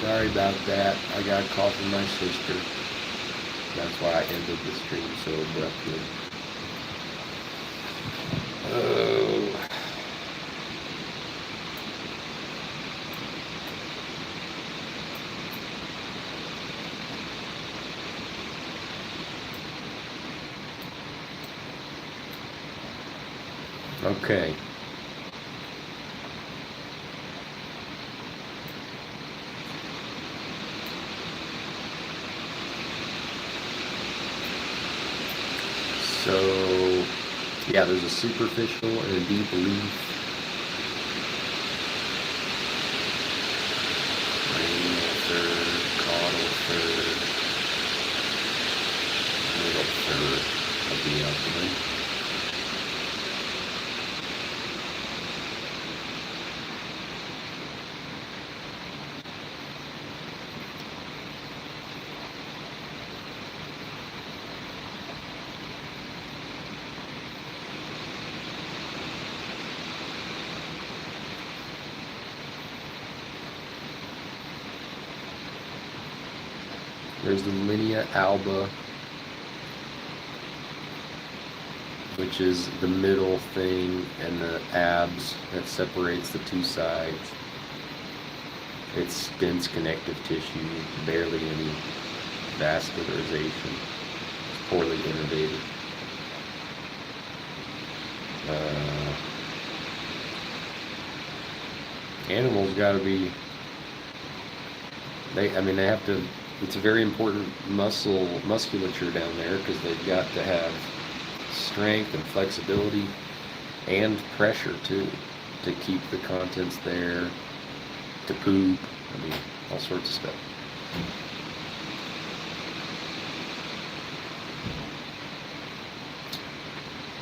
Sorry about that. I got a call from my sister. That's why I ended the stream so abruptly. Oh. Okay. So, yeah, there's a superficial and a deep leaf. Cranial third, caudal third, middle third of the abdomen. There's the linea alba, which is the middle thing, and the abs that separates the two sides. It's dense connective tissue, barely any vascularization. It's poorly innervated. Animals got to be. They have to. It's a very important musculature down there because they've got to have strength and flexibility and pressure too to keep the contents there, to poop. All sorts of stuff.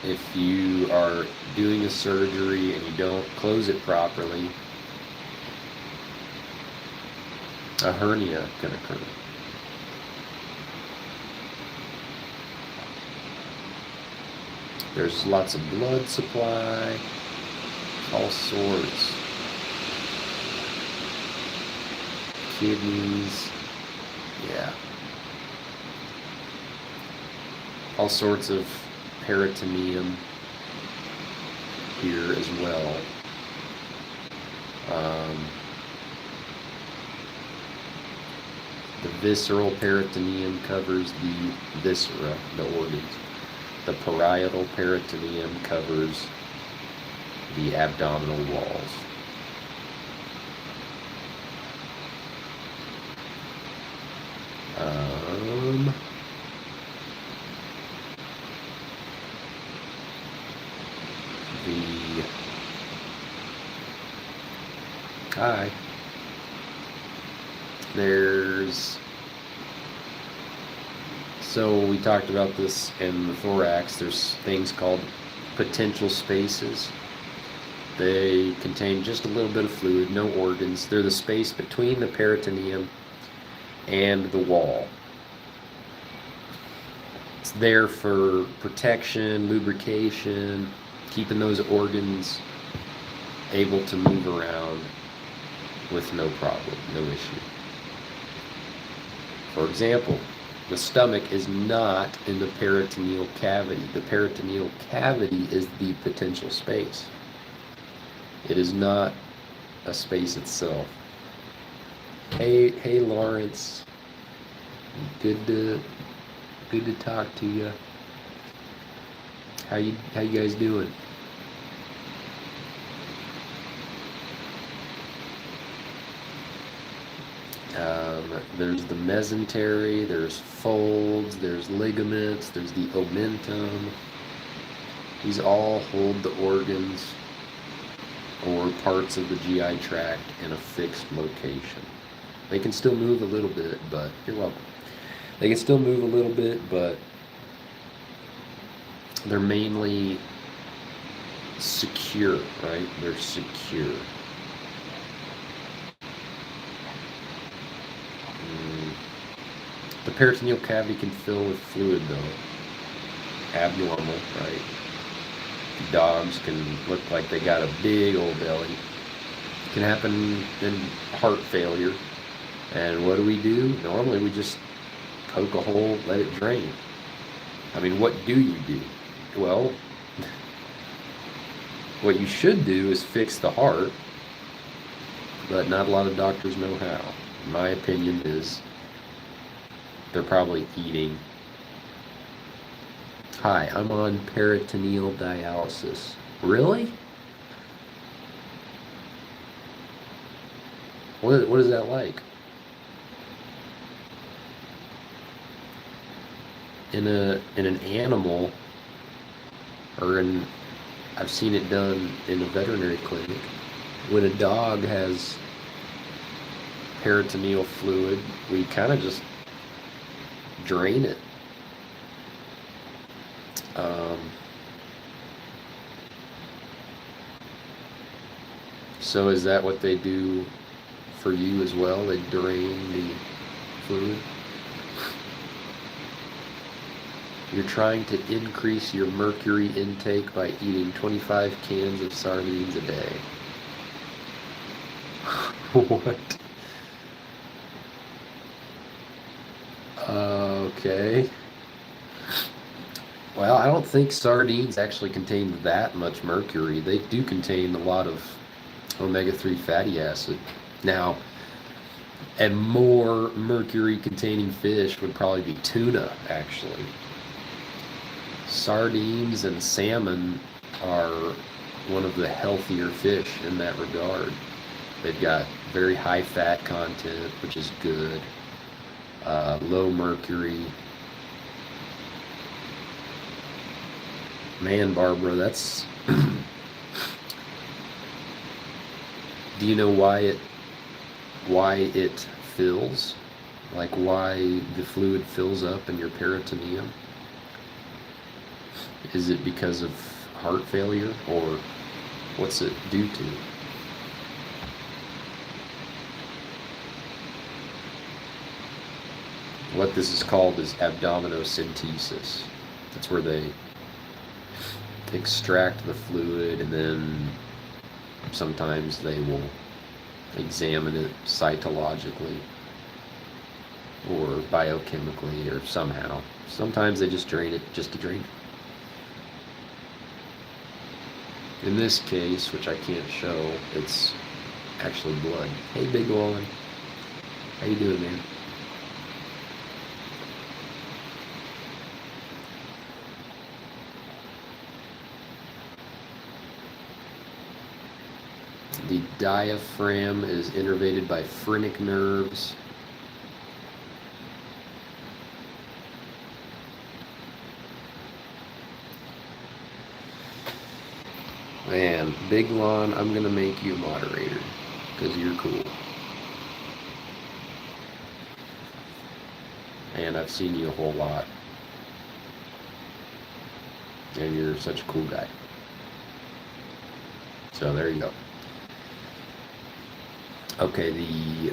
If you are doing a surgery and you don't close it properly, a hernia can occur. There's lots of blood supply, all sorts. Kidneys, yeah. All sorts of peritoneum here as well. The visceral peritoneum covers the viscera, the organs. The parietal peritoneum covers the abdominal walls. So we talked about this in the thorax. There's things called potential spaces. They contain just a little bit of fluid, no organs. They're the space between the peritoneum and the wall. It's there for protection, lubrication, keeping those organs able to move around with no problem, no issue. For example, the stomach is not in the peritoneal cavity. The peritoneal cavity is the potential space. It is not a space itself. Hey Lawrence. Good to talk to you. How you guys doing? There's the mesentery, there's folds, there's ligaments, there's the omentum. These all hold the organs or parts of the GI tract in a fixed location. They can still move a little bit, but you're welcome. They can still move a little bit, but they're mainly secure, right? They're secure. The peritoneal cavity can fill with fluid though. Abnormal, right? Dogs can look like they got a big old belly. It can happen in heart failure. And what do? Normally we just poke a hole, let it drain. I mean, what do you do? Well, what you should do is fix the heart, but not a lot of doctors know how. My opinion is they're probably eating. Hi, I'm on peritoneal dialysis. Really? What is that like? In an animal, or in I've seen it done in a veterinary clinic. When a dog has peritoneal fluid, we kind of just drain it. Um, so is that what they do for you as well? They drain the fluid? You're trying to increase your mercury intake by eating 25 cans of sardines a day. What? Okay. Well, I don't think sardines actually contain that much mercury. They do contain a lot of omega-3 fatty acid. Now, a more mercury containing fish would probably be tuna, actually. Sardines and salmon are one of the healthier fish in that regard. They've got very high fat content, which is good, low mercury. Man, Barbara, that's. Do you know why it fills? Like why the fluid fills up in your peritoneum? Is it because of heart failure, or what's it due to? What this is called is abdominocentesis. That's where they extract the fluid, and then sometimes they will examine it cytologically or biochemically or somehow. Sometimes they just drain it just to drain it. In this case, which I can't show, it's actually blood. Hey, Big Wallen. How you doing, man? The diaphragm is innervated by phrenic nerves. Man, Big Lon, I'm going to make you a moderator because you're cool. And I've seen you a whole lot. And you're such a cool guy. So there you go. Okay, the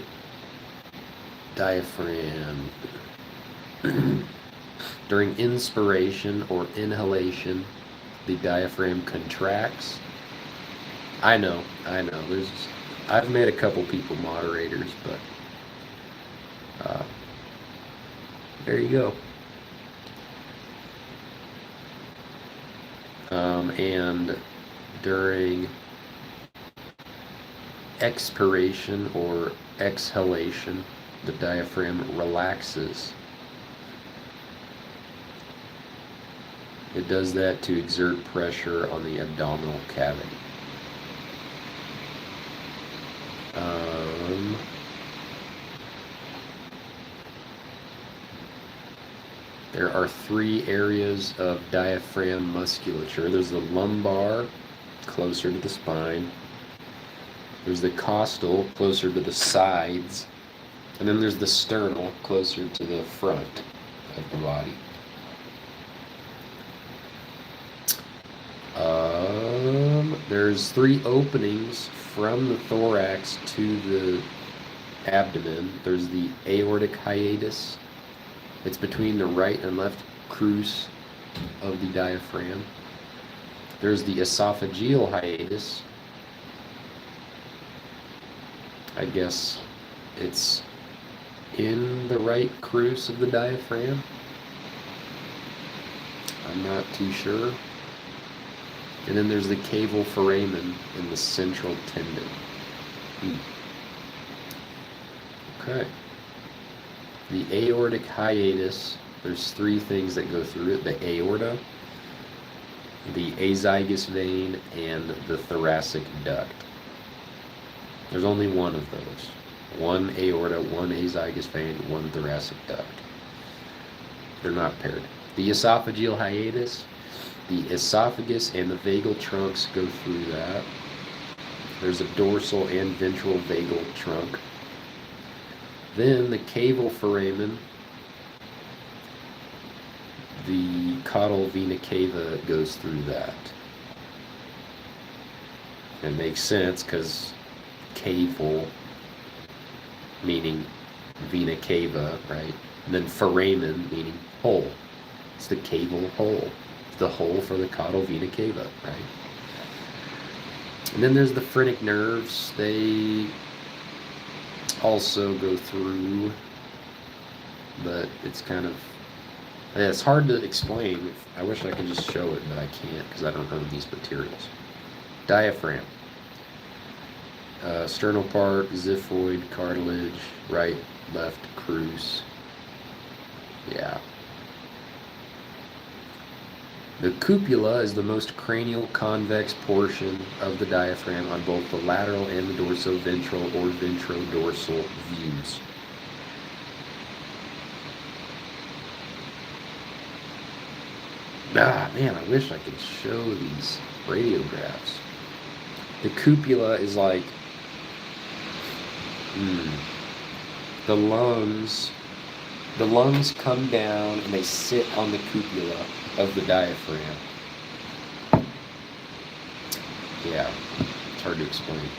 diaphragm. During inspiration or inhalation, the diaphragm contracts. I know. I've made a couple people moderators, but there you go. And during expiration or exhalation, the diaphragm relaxes. It does that to exert pressure on the abdominal cavity. There are 3 areas of diaphragm musculature. There's the lumbar, closer to the spine. There's the costal, closer to the sides. And then there's the sternal, closer to the front of the body. There's 3 openings from the thorax to the abdomen. There's the aortic hiatus. It's between the right and left cruce of the diaphragm. There's the esophageal hiatus. I guess it's in the right crus of the diaphragm. I'm not too sure. And then there's the caval foramen in the central tendon. Okay. The aortic hiatus, there's three things that go through it: the aorta, the azygous vein, and the thoracic duct. There's only one of those. One aorta, one azygous vein, one thoracic duct. They're not paired. The esophageal hiatus, the esophagus and the vagal trunks go through that. There's a dorsal and ventral vagal trunk. Then the caval foramen, the caudal vena cava goes through that. It makes sense because caval meaning vena cava, right? And then foramen meaning hole. It's the caval hole. The hole for the caudal vena cava, right? And then there's the phrenic nerves. They also go through, but it's kind of, it's hard to explain. I wish I could just show it, but I can't because I don't own these materials. Diaphragm. Sternal part, xiphoid, cartilage, right, left, crus. Yeah. The cupula is the most cranial convex portion of the diaphragm on both the lateral and the dorsoventral or ventrodorsal views. Man, I wish I could show these radiographs. The cupula is like the lungs. The lungs come down and they sit on the cupula of the diaphragm. Yeah, it's hard to explain.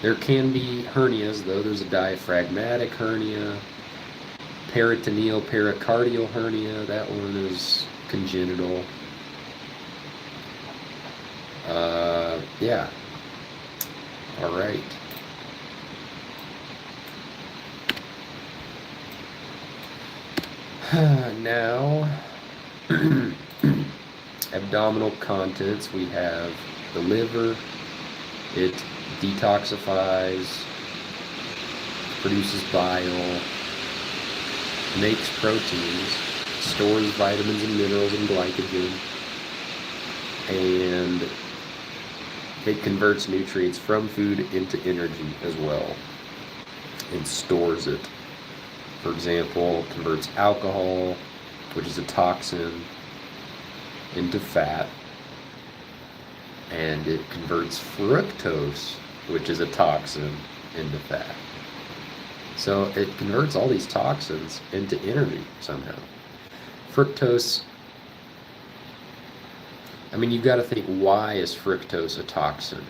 There can be hernias, though. There's a diaphragmatic hernia, peritoneal pericardial hernia. That one is congenital. Yeah. All right. Now, abdominal contents. We have the liver. It detoxifies, produces bile, makes proteins, stores vitamins and minerals and glycogen, and it converts nutrients from food into energy as well and stores it. For example, converts alcohol, which is a toxin, into fat, and it converts fructose, which is a toxin, into fat. So it converts all these toxins into energy somehow. Fructose, I mean, you've got to think, why is fructose a toxin?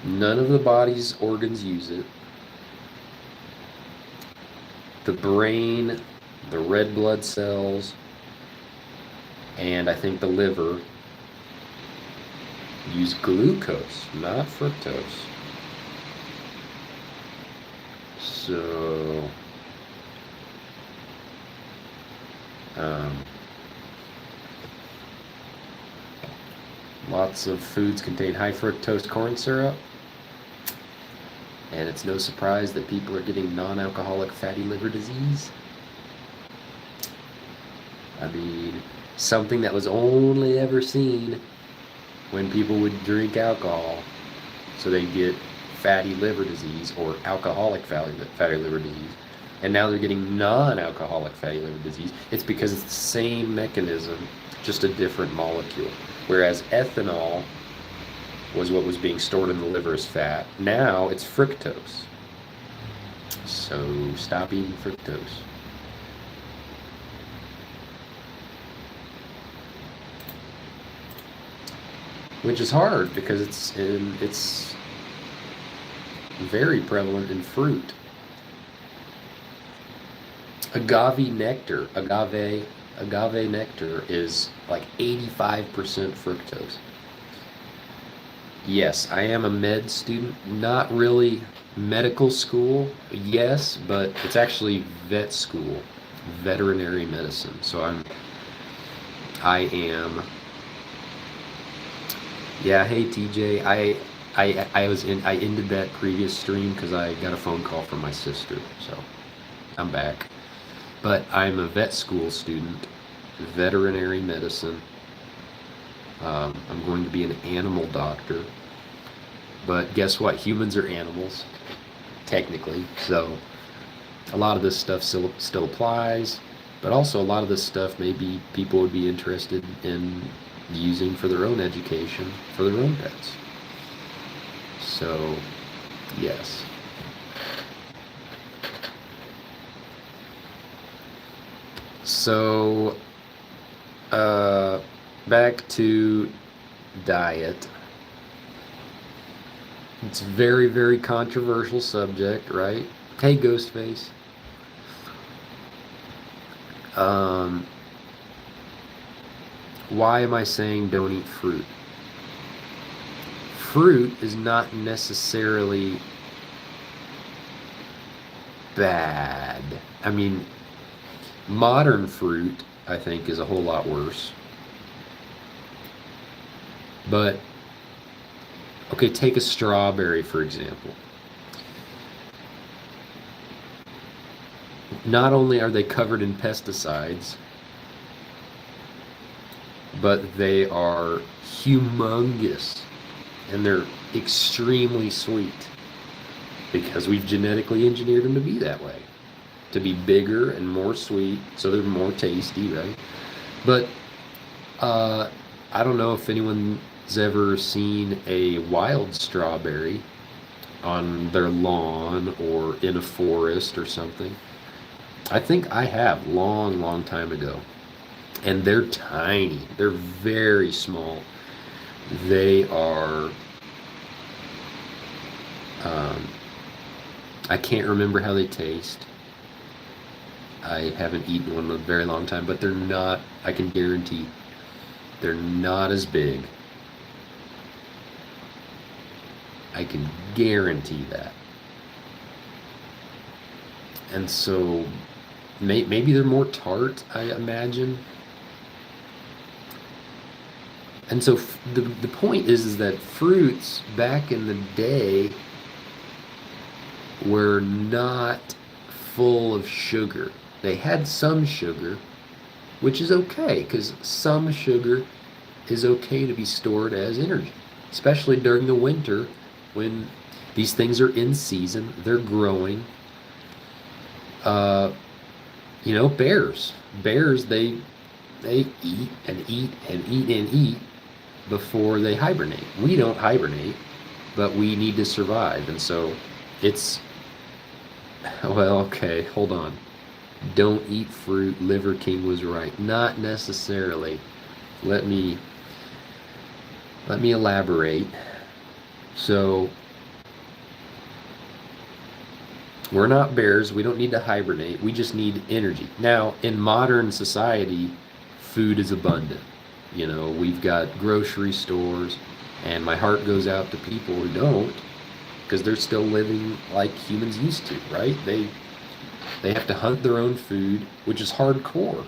None of the body's organs use it. The brain, the red blood cells, and I think the liver use glucose, not fructose. So, lots of foods contain high fructose corn syrup. And it's no surprise that people are getting non-alcoholic fatty liver disease. I mean, something that was only ever seen when people would drink alcohol, so they get fatty liver disease or alcoholic fatty liver disease. And now they're getting non-alcoholic fatty liver disease. It's because it's the same mechanism, just a different molecule. Whereas ethanol was what was being stored in the liver as fat. Now it's fructose. So stop eating fructose. Which is hard because it's very prevalent in fruit. Agave nectar is like 85% fructose. Yes, I am a med student. Not really Medical school, yes, but it's actually vet school, veterinary medicine. So I am, yeah, hey TJ, I ended that previous stream because I got a phone call from my sister, so I'm back. But I'm a vet school student, veterinary medicine. I'm going to be an animal doctor. But guess what? Humans are animals, technically. So a lot of this stuff still applies, but also a lot of this stuff maybe people would be interested in using for their own education, for their own pets. So, yes. So, back to diet. It's a very, very controversial subject, right? Hey, Ghostface. Why am I saying don't eat fruit? Fruit is not necessarily bad. I mean, modern fruit, I think, is a whole lot worse. But, okay, take a strawberry, for example. Not only are they covered in pesticides, but they are humongous and they're extremely sweet because we've genetically engineered them to be that way, to be bigger and more sweet, so they're more tasty, right? But I don't know if anyone's ever seen a wild strawberry on their lawn or in a forest or something. I think I have long, long time ago. And they're tiny. They're very small. They are, I can't remember how they taste. I haven't eaten one in a very long time, but they're not, I can guarantee, they're not as big. I can guarantee that. And so maybe they're more tart, I imagine. And so the point is that fruits back in the day were not full of sugar. They had some sugar, which is okay because some sugar is okay to be stored as energy, especially during the winter when these things are in season, they're growing. Bears. Bears, they eat and eat and eat and eat before they hibernate. We don't hibernate, but we need to survive. And so it's, well, okay, hold on. Don't eat fruit. Liver King was right. Not necessarily. Let me elaborate. So we're not bears. We don't need to hibernate. We just need energy. Now, in modern society, food is abundant. We've got grocery stores, and my heart goes out to people who don't, because they're still living like humans used to, right? They have to hunt their own food, which is hardcore.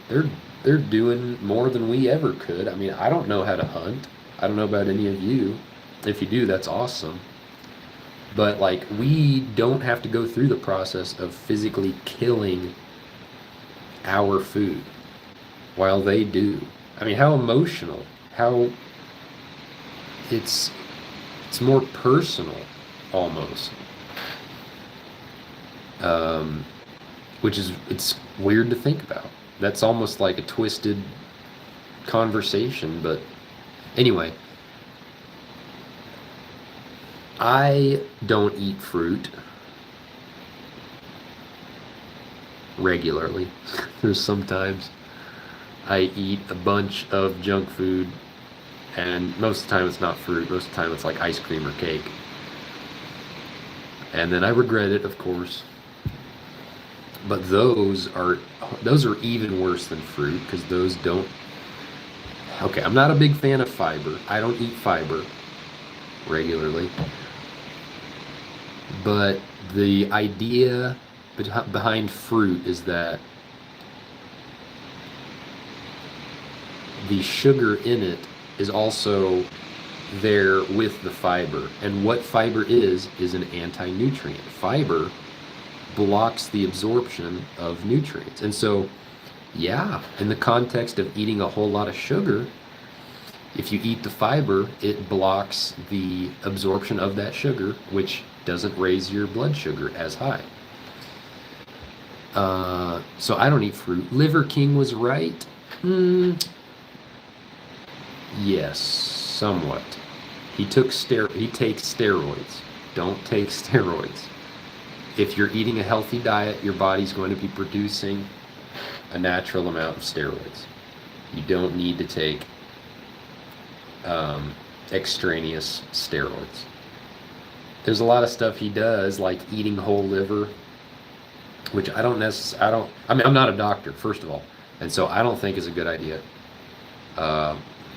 They're doing more than we ever could. I mean, I don't know how to hunt. I don't know about any of you. If you do, that's awesome. But like, we don't have to go through the process of physically killing our food while they do. I mean, how emotional, how it's more personal almost. Which is, it's weird to think about. That's almost like a twisted conversation, but anyway, I don't eat fruit regularly. There's sometimes I eat a bunch of junk food, and most of the time it's not fruit. Most of the time it's like ice cream or cake. And then I regret it, of course. But those are even worse than fruit because those don't. Okay, I'm not a big fan of fiber. I don't eat fiber regularly. But the idea behind fruit is that the sugar in it is also there with the fiber. And what fiber is an anti-nutrient. Fiber blocks the absorption of nutrients. And so, yeah, in the context of eating a whole lot of sugar, if you eat the fiber, it blocks the absorption of that sugar, which doesn't raise your blood sugar as high. So I don't eat fruit. Liver King was right. Yes, somewhat. He takes steroids. Don't take steroids. If you're eating a healthy diet, your body's going to be producing a natural amount of steroids. You don't need to take extraneous steroids. There's a lot of stuff he does, like eating whole liver, which I mean, I'm not a doctor, first of all, and so I don't think is a good idea.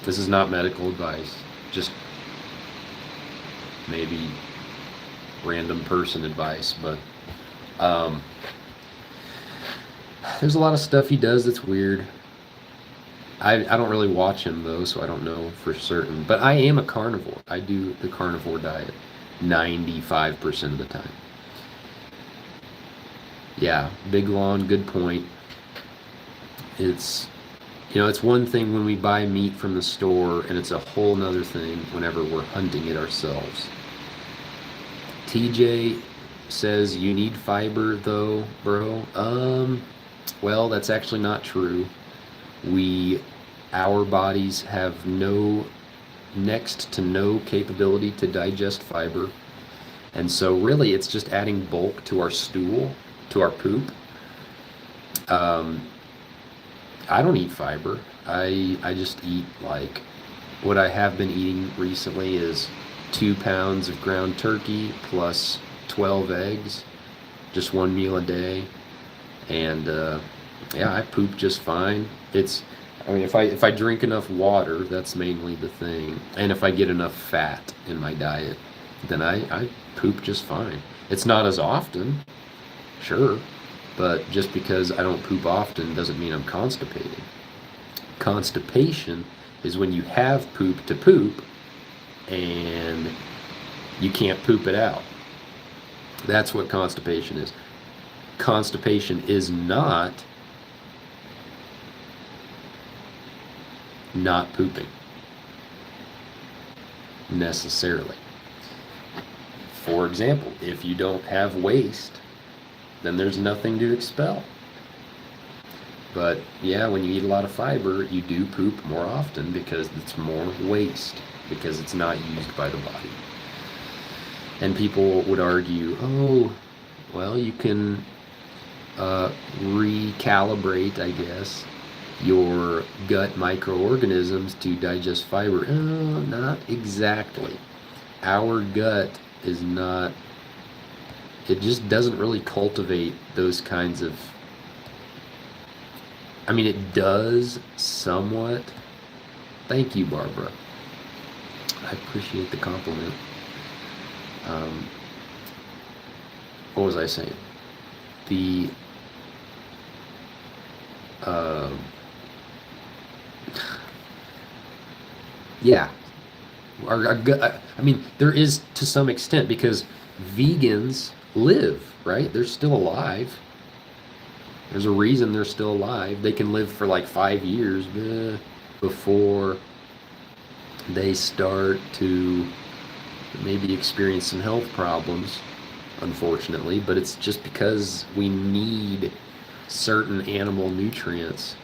This is not medical advice, just maybe random person advice, but there's a lot of stuff he does that's weird. I don't really watch him though, so I don't know for certain. But I am a carnivore. I do the carnivore diet 95% of the time. Yeah, Big Lawn, good point. It's one thing when we buy meat from the store, and it's a whole nother thing whenever we're hunting it ourselves. TJ says you need fiber though, bro. Well, that's actually not true. Our bodies have next to no capability to digest fiber. And so really it's just adding bulk to our stool, to our poop. I don't eat fiber. I just eat, like, what I have been eating recently is 2 pounds of ground turkey plus 12 eggs, just one meal a day. And yeah, I poop just fine. If I drink enough water, that's mainly the thing. And if I get enough fat in my diet, then I poop just fine. It's not as often, sure, but just because I don't poop often doesn't mean I'm constipated. Constipation is when you have poop to poop and you can't poop it out. That's what constipation is. Constipation is not pooping necessarily. For example, if you don't have waste, then there's nothing to expel. But yeah, when you eat a lot of fiber, you do poop more often because it's more waste, because it's not used by the body. And people would argue, oh, well, you can recalibrate, I guess, your gut microorganisms to digest fiber. Not exactly. Our gut is not, it just doesn't really cultivate those kinds of, I mean, it does somewhat. Thank you, Barbara. I appreciate the compliment. What was I saying? Yeah, our gut, I mean, there is to some extent, because vegans live, right? They're still alive. There's a reason they're still alive. They can live for like 5 years before they start to maybe experience some health problems, unfortunately. But it's just because we need certain animal nutrients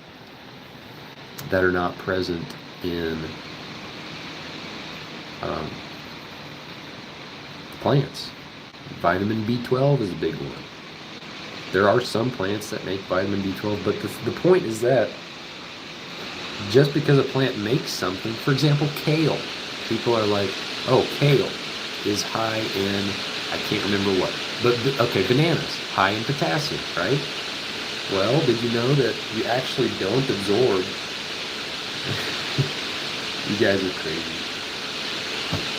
that are not present in plants. Vitamin B12 is a big one. There are some plants that make vitamin B12, but the point is that just because a plant makes something, for example, kale, people are like, oh, kale is high in, I can't remember what, but okay, bananas, high in potassium, right? Well, did you know that you actually don't absorb? You guys are crazy.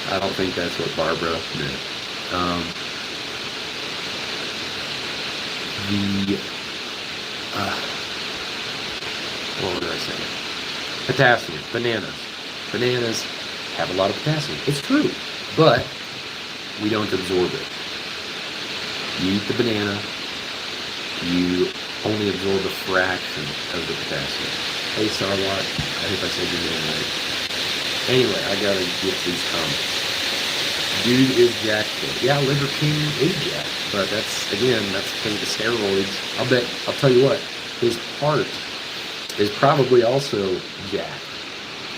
I don't think that's what Barbara meant. the what was I saying? Potassium. Bananas have a lot of potassium. It's true, but we don't absorb it. You eat the banana, you only absorb a fraction of the potassium. Hey, Sarwat, I hope I said your name right. Anyway, I gotta get these comments. Dude is jacked though. Yeah, Liver King is jacked, but that's because of the steroids. I'll tell you what, his heart is probably also jacked,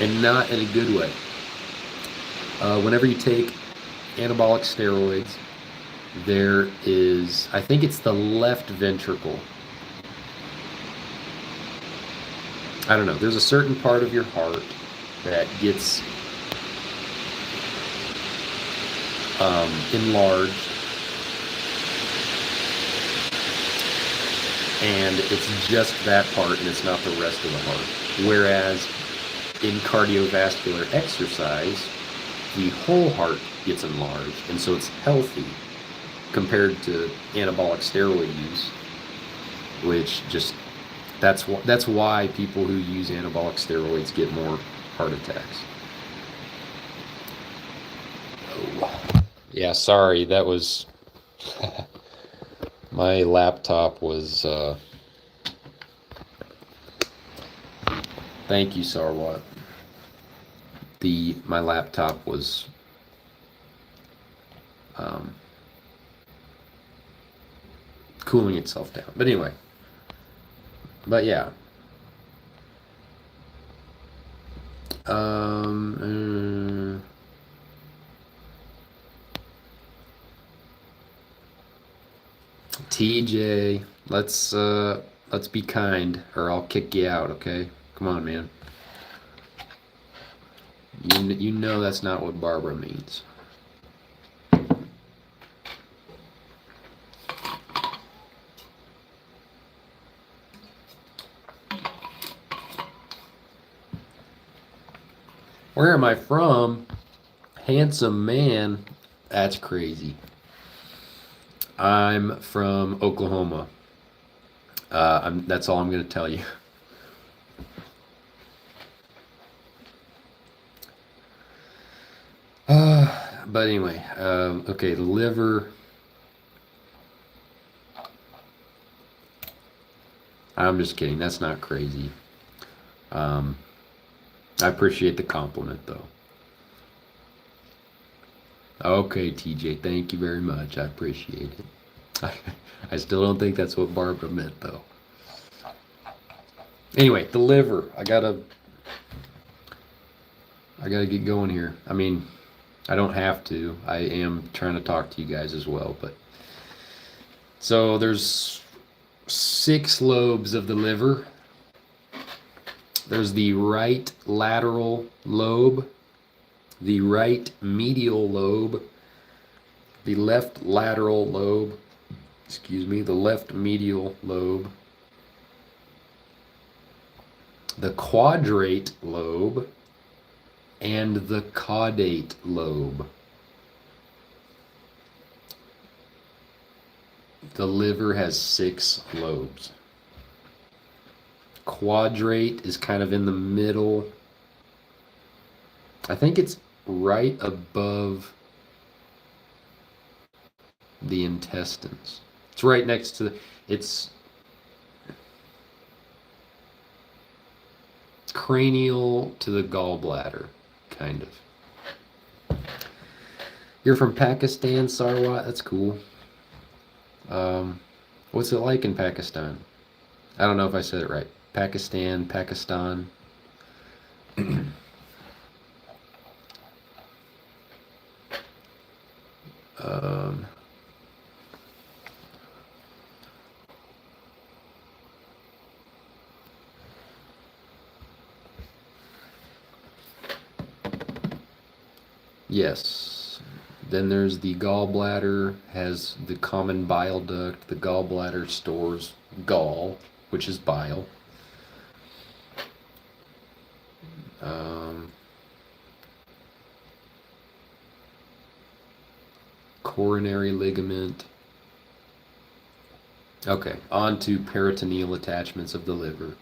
and not in a good way. Whenever you take anabolic steroids, there is, I think it's the left ventricle. I don't know. There's a certain part of your heart that gets enlarged, and it's just that part, and it's not the rest of the heart. Whereas in cardiovascular exercise, the whole heart gets enlarged, and so it's healthy compared to anabolic steroid use, which just that's why people who use anabolic steroids get more heart attacks. Oh. Yeah, sorry, that was my laptop was thank you, Sarwat. My laptop was cooling itself down. But anyway. But yeah. TJ, let's be kind, or I'll kick you out, okay? Come on, man. You know that's not what Barbara means. Where am I from? Handsome man. That's crazy. I'm from Oklahoma. That's all I'm going to tell you. But anyway, okay, the liver. I'm just kidding. That's not crazy. I appreciate the compliment, though. Okay, TJ, thank you very much. I appreciate it. I still don't think that's what Barbara meant, though. Anyway, the liver. I gotta get going here. I mean, I don't have to. I am trying to talk to you guys as well, but so there's 6 lobes of the liver. There's the right lateral lobe, the right medial lobe, the left lateral lobe, the left medial lobe, the quadrate lobe, and the caudate lobe. The liver has 6 lobes. Quadrate is kind of in the middle. I think it's right above the intestines. It's right next to it's cranial to the gallbladder, kind of. You're from Pakistan, Sarwat? That's cool. What's it like in Pakistan? I don't know if I said it right. Pakistan. Yes. Then there's the gallbladder, has the common bile duct. The gallbladder stores gall, which is bile. Coronary ligament. Okay, on to peritoneal attachments of the liver.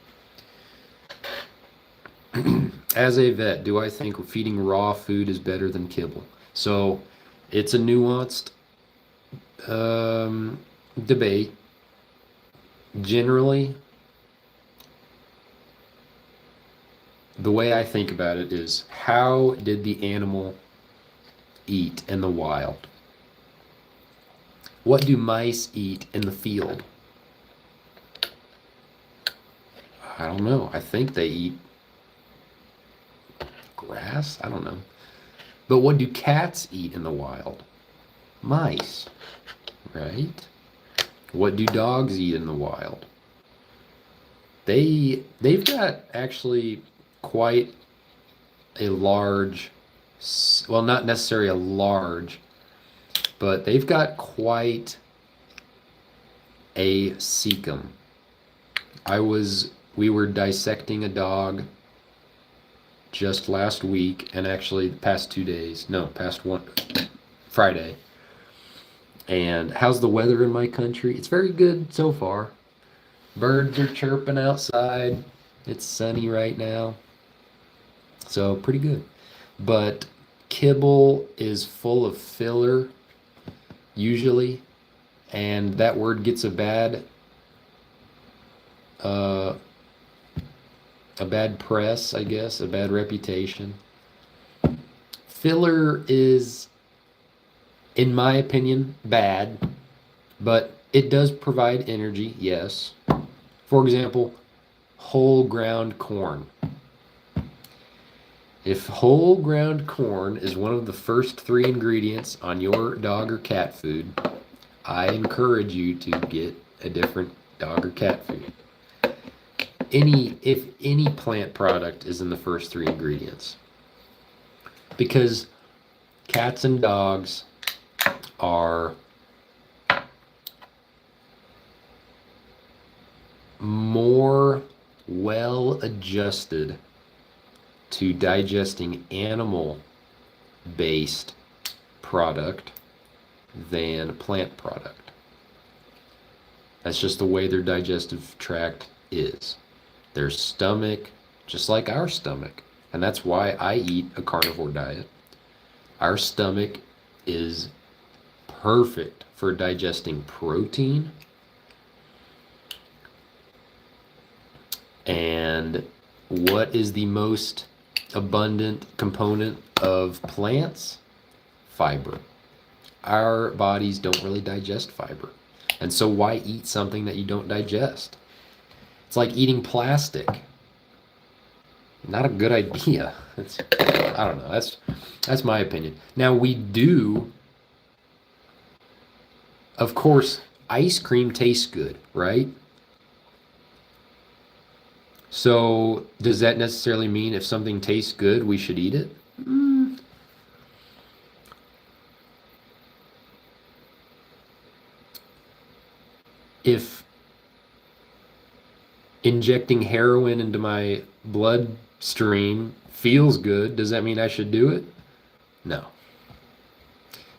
As a vet, do I think feeding raw food is better than kibble? So it's a nuanced debate. Generally, the way I think about it is, how did the animal eat in the wild? What do mice eat in the field? I don't know. I think they eat grass. I don't know. But what do cats eat in the wild? Mice, right? What do dogs eat in the wild? They've got actually quite a large, well, not necessarily a large, but they've got quite a cecum. We were dissecting a dog just last week, and actually the past 2 days, no, past one, Friday. And how's the weather in my country? It's very good so far. Birds are chirping outside. It's sunny right now. So pretty good. But kibble is full of filler, usually, and that word gets a bad press, I guess, a bad reputation. Filler is, in my opinion, bad, but it does provide energy, yes. For example, whole ground corn. If whole ground corn is one of the first 3 ingredients on your dog or cat food, I encourage you to get a different dog or cat food. If any plant product is in the first 3 ingredients. Because cats and dogs are more well adjusted to digesting animal-based product than plant product. That's just the way their digestive tract is. Their stomach, just like our stomach, and that's why I eat a carnivore diet. Our stomach is perfect for digesting protein, and what is the most abundant component of plants? Fiber. Our bodies don't really digest fiber. And so why eat something that you don't digest? It's like eating plastic. Not a good idea. I don't know. That's my opinion. Now we do, of course, ice cream tastes good, right? So does that necessarily mean if something tastes good, we should eat it? If injecting heroin into my bloodstream feels good, does that mean I should do it? No.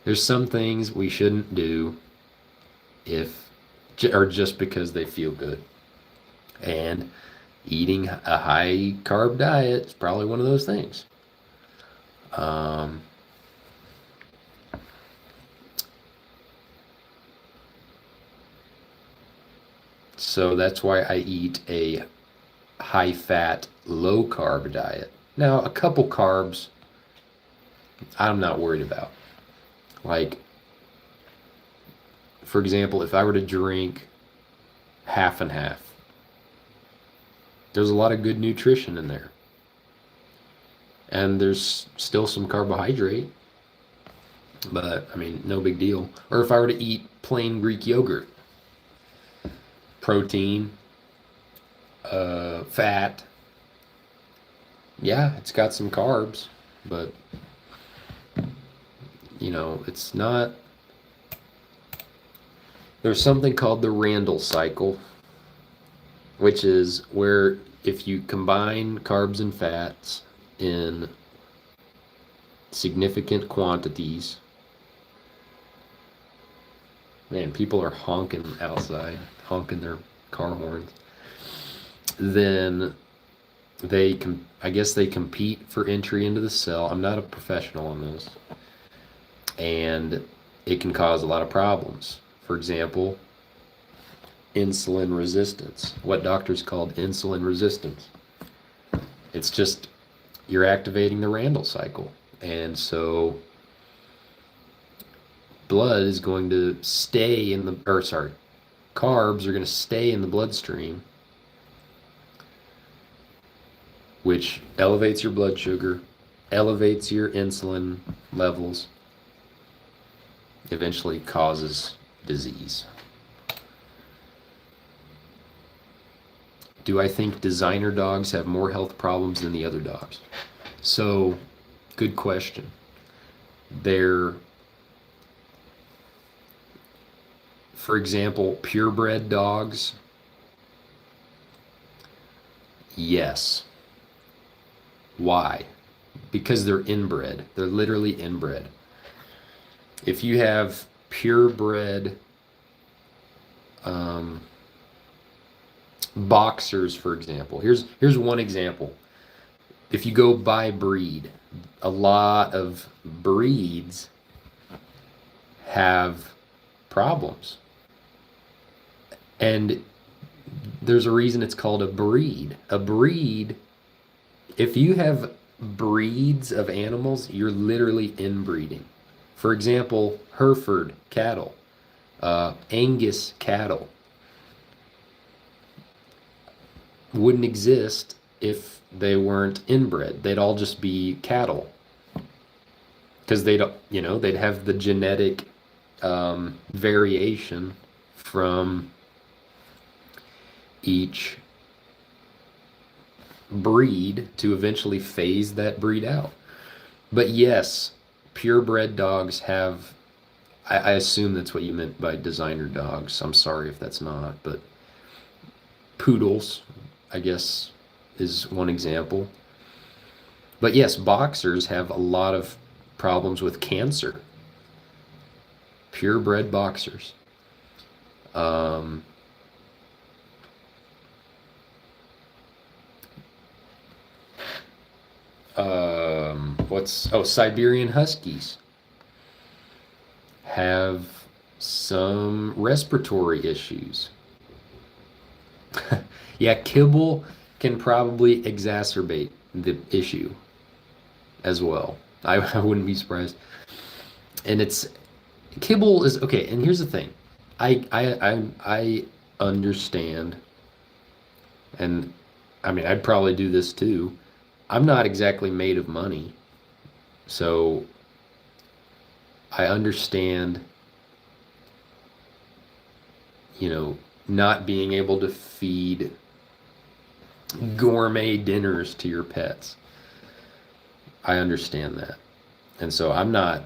There's some things we shouldn't do just because they feel good. And eating a high carb diet is probably one of those things. So that's why I eat a high fat, low carb diet. Now, a couple carbs I'm not worried about. Like, for example, if I were to drink half and half, there's a lot of good nutrition in there. And there's still some carbohydrate, but I mean, no big deal. Or if I were to eat plain Greek yogurt, protein, fat, yeah, it's got some carbs, but it's not. There's something called the Randall cycle, which is where if you combine carbs and fats in significant quantities, Man, people are honking outside, honking their car horns. Then I guess they compete for entry into the cell. I'm not a professional on this. And it can cause a lot of problems. For example, insulin resistance. What doctors called insulin resistance. It's just you're activating the Randle cycle. And so blood is going to stay in the, or sorry, carbs are going to stay in the bloodstream, which elevates your blood sugar, elevates your insulin levels, eventually causes disease. Do I think designer dogs have more health problems than the other dogs? So, good question. They're, for example, purebred dogs, yes. Why? Because they're inbred. They're literally inbred. If you have purebred boxers, for example, here's one example. If you go by breed, a lot of breeds have problems. And there's a reason it's called a breed. A breed, if you have breeds of animals, you're literally inbreeding. For example, Hereford cattle, Angus cattle wouldn't exist if they weren't inbred. They'd all just be cattle because they'd have the genetic variation from each breed to eventually phase that breed out. But yes, purebred dogs have, I assume that's what you meant by designer dogs. I'm sorry if that's not, but poodles, I guess, is one example. But yes, boxers have a lot of problems with cancer. Purebred boxers. Siberian Huskies have some respiratory issues. Yeah, kibble can probably exacerbate the issue as well. I wouldn't be surprised. And kibble is okay. And here's the thing, I understand, and I mean I'd probably do this too. I'm not exactly made of money, so I understand, not being able to feed gourmet dinners to your pets. I understand that. And so I'm not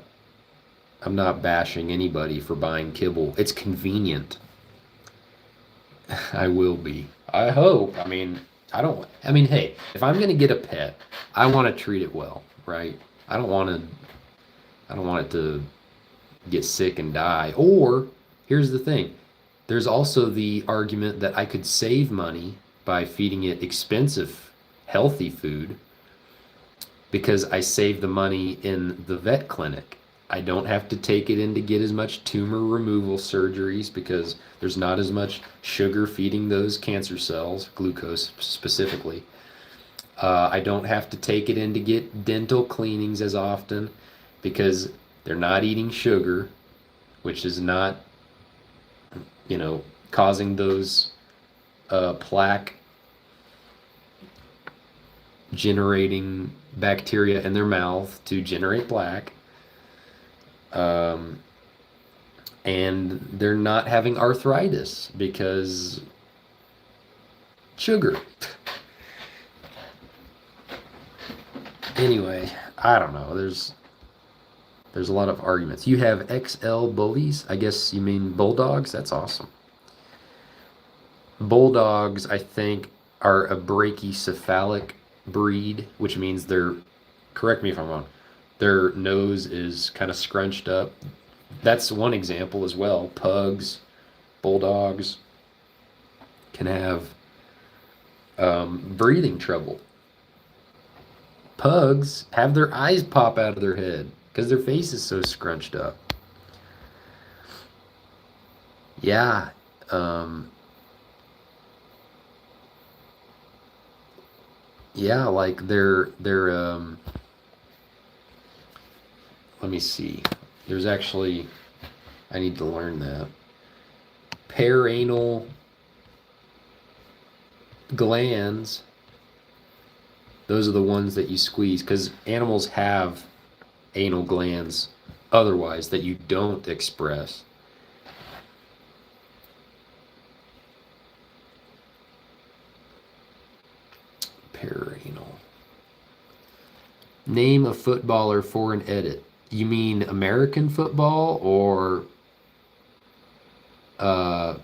bashing anybody for buying kibble. It's convenient. I will be. I hope. Hey, if I'm going to get a pet, I want to treat it well, right? I don't want it to get sick and die. Or here's the thing. There's also the argument that I could save money by feeding it expensive, healthy food because I save the money in the vet clinic. I don't have to take it in to get as much tumor removal surgeries because there's not as much sugar feeding those cancer cells, glucose specifically. I don't have to take it in to get dental cleanings as often because they're not eating sugar, which is not, causing those plaque generating bacteria in their mouth to generate plaque. And they're not having arthritis because sugar. Anyway, I don't know. There's a lot of arguments. You have XL bullies. I guess you mean bulldogs. That's awesome. Bulldogs, I think, are a brachycephalic breed, which means correct me if I'm wrong, their nose is kind of scrunched up. That's one example as well. Pugs, bulldogs can have breathing trouble. Pugs have their eyes pop out of their head because their face is so scrunched up. Yeah. Um, yeah, like they're let me see. There's actually I need to learn that. Paranal glands, those are the ones that you squeeze because animals have anal glands otherwise that you don't express. Paranal. Name a footballer for an edit. You mean American football or uh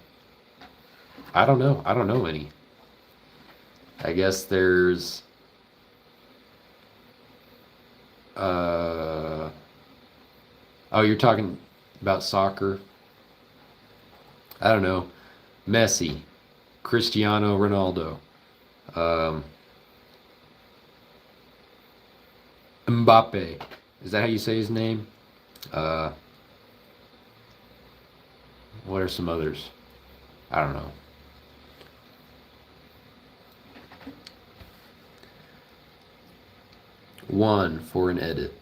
I don't know. I don't know any. I guess there's uh oh, you're talking about soccer. I don't know. Messi, Cristiano Ronaldo, um, Mbappe. Is that how you say his name? Uh, what are some others? I don't know. One for an edit.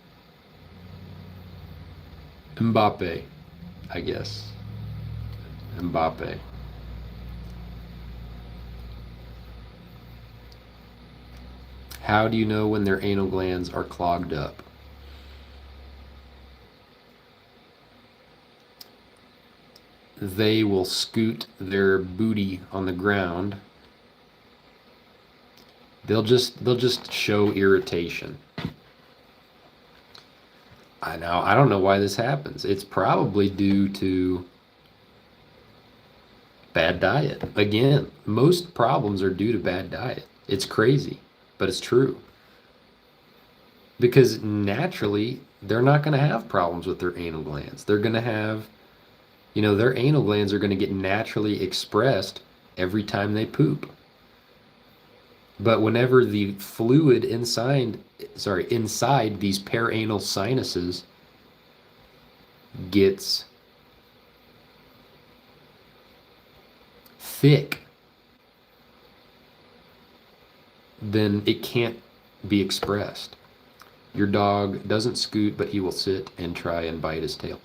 Mbappe, I guess. Mbappe. How do you know when their anal glands are clogged up? They will scoot their booty on the ground. They'll just show irritation. I don't know why this happens. It's probably due to bad diet. Again, most problems are due to bad diet. It's crazy, but it's true. Because naturally, they're not going to have problems with their anal glands. They're going to have, their anal glands are going to get naturally expressed every time they poop. But whenever the fluid inside these paranal sinuses gets thick, then it can't be expressed. Your dog doesn't scoot, but he will sit and try and bite his tail.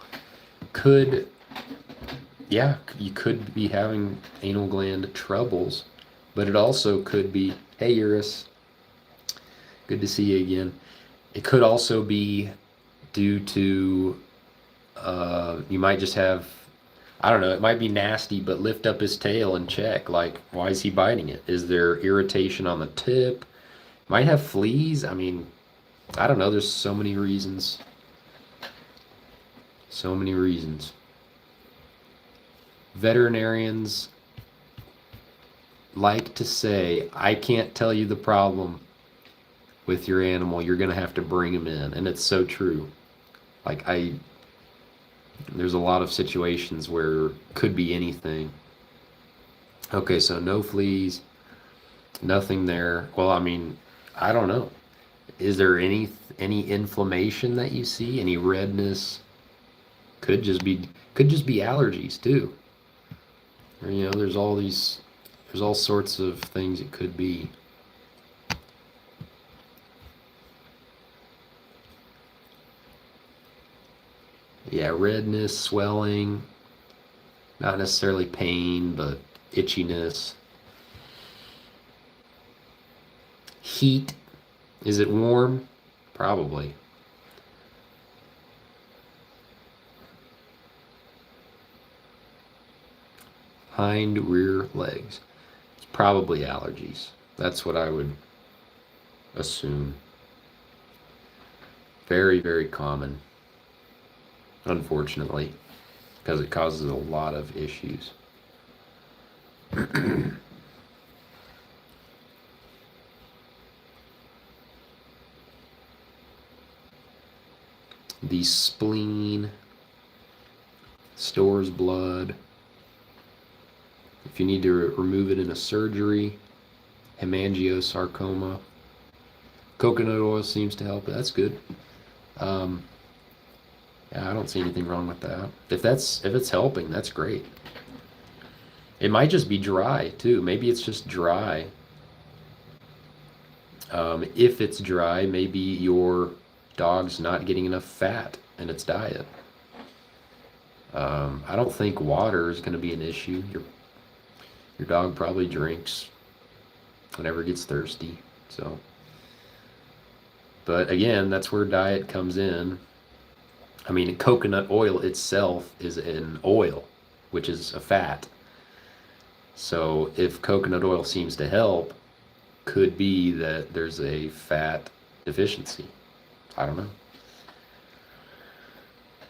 Yeah, you could be having anal gland troubles, but it also could be, hey, Eurus, good to see you again. It could also be due to, you might just have, I don't know, it might be nasty, but lift up his tail and check, like, why is he biting it? Is there irritation on the tip? Might have fleas. I mean, I don't know. There's so many reasons. So many reasons. Veterinarians like to say, I can't tell you the problem with your animal. You're going to have to bring him in. And it's so true. Like, there's a lot of situations where it could be anything. Okay, so no fleas, nothing there. Well, I mean, I don't know. Is there any inflammation that you see? Any redness? Could just be allergies too. Or, there's all sorts of things it could be. Yeah, redness, swelling, not necessarily pain, but itchiness. Heat. Is it warm? Probably. Hind rear legs. It's probably allergies. That's what I would assume. Very, very common, unfortunately, because it causes a lot of issues. The spleen. stores blood. If you need to remove it in a surgery, hemangiosarcoma. Coconut oil seems to help. That's good. Yeah, I don't see anything wrong with that. If it's helping, that's great. It might just be dry too. Maybe it's just dry. If it's dry, maybe your dog's not getting enough fat in its diet. I don't think water is going to be an issue. Your dog probably drinks whenever it gets thirsty. So, but again, that's where diet comes in. I mean, coconut oil itself is an oil, which is a fat. So if coconut oil seems to help, could be that there's a fat deficiency. I don't know.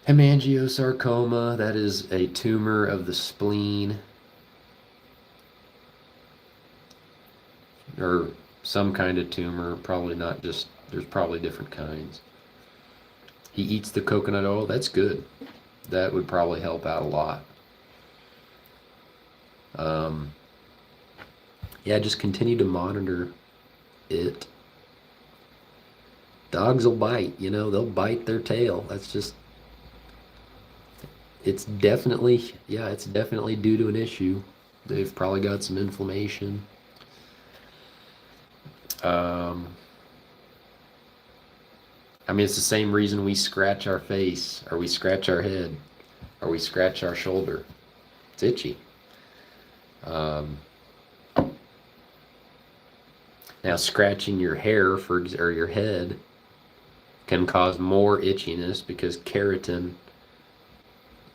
Hemangiosarcoma, that is a tumor of the spleen, or some kind of tumor, probably not just, there's probably different kinds. He eats the coconut oil, that's good. That would probably help out a lot. Yeah, just continue to monitor it. Dogs will bite, they'll bite their tail. That's just, it's definitely due to an issue. They've probably got some inflammation. I mean, it's the same reason we scratch our face, or we scratch our head, or we scratch our shoulder. It's itchy. Now, scratching your hair or your head can cause more itchiness because keratin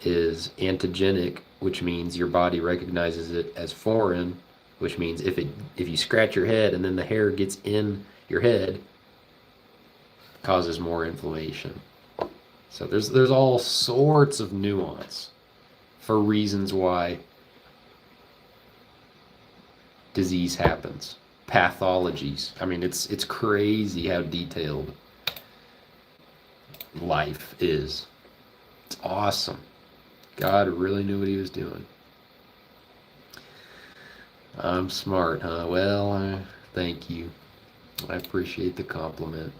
is antigenic, which means your body recognizes it as foreign, which means if you scratch your head and then the hair gets in your head, it causes more inflammation. So there's all sorts of nuance for reasons why disease happens. Pathologies. I mean, it's crazy how detailed life is. It's awesome. God really knew what he was doing. I'm smart, huh? Well, thank you. I appreciate the compliment.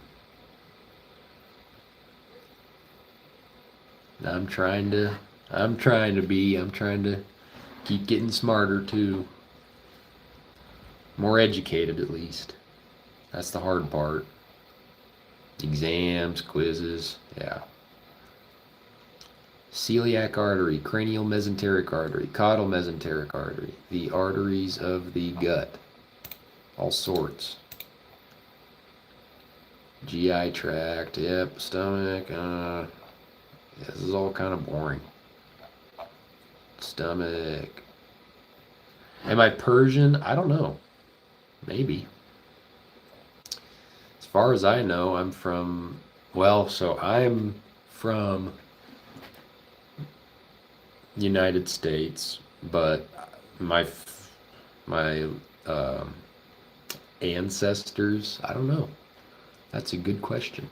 I'm trying to keep getting smarter too. More educated, at least. That's the hard part. Exams, quizzes, yeah. Celiac artery, cranial mesenteric artery, caudal mesenteric artery, the arteries of the gut, all sorts. GI tract, yep, stomach, this is all kind of boring. Stomach. Am I Persian? I don't know. Maybe. As far as I know, I'm from United States, but my ancestors, I don't know. That's a good question.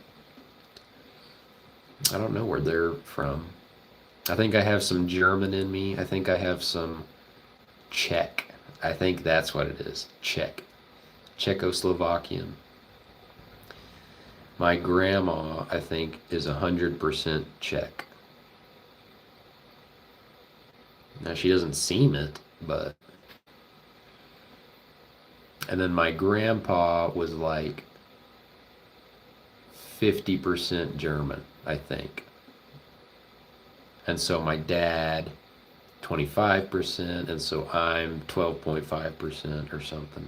I don't know where they're from. I think I have some German in me. I think I have some Czech. I think that's what it is. Czech. Czechoslovakian. My grandma, I think, is 100% Czech. Now, she doesn't seem it, but... And then my grandpa was like 50% German, I think. And so my dad, 25%, and so I'm 12.5% or something.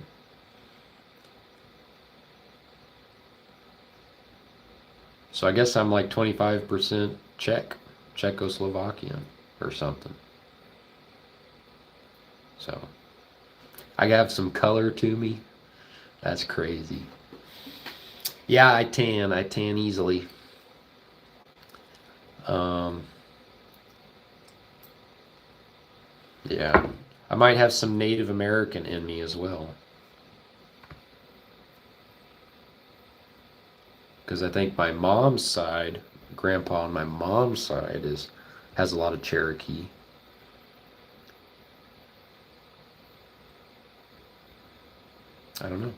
So I guess I'm like 25% Czech, Czechoslovakian or something. So I have some color to me. That's crazy. Yeah, I tan easily. Yeah, I might have some Native American in me as well. Because I think my mom's side, grandpa on my mom's side is Has a lot of Cherokee. I don't know.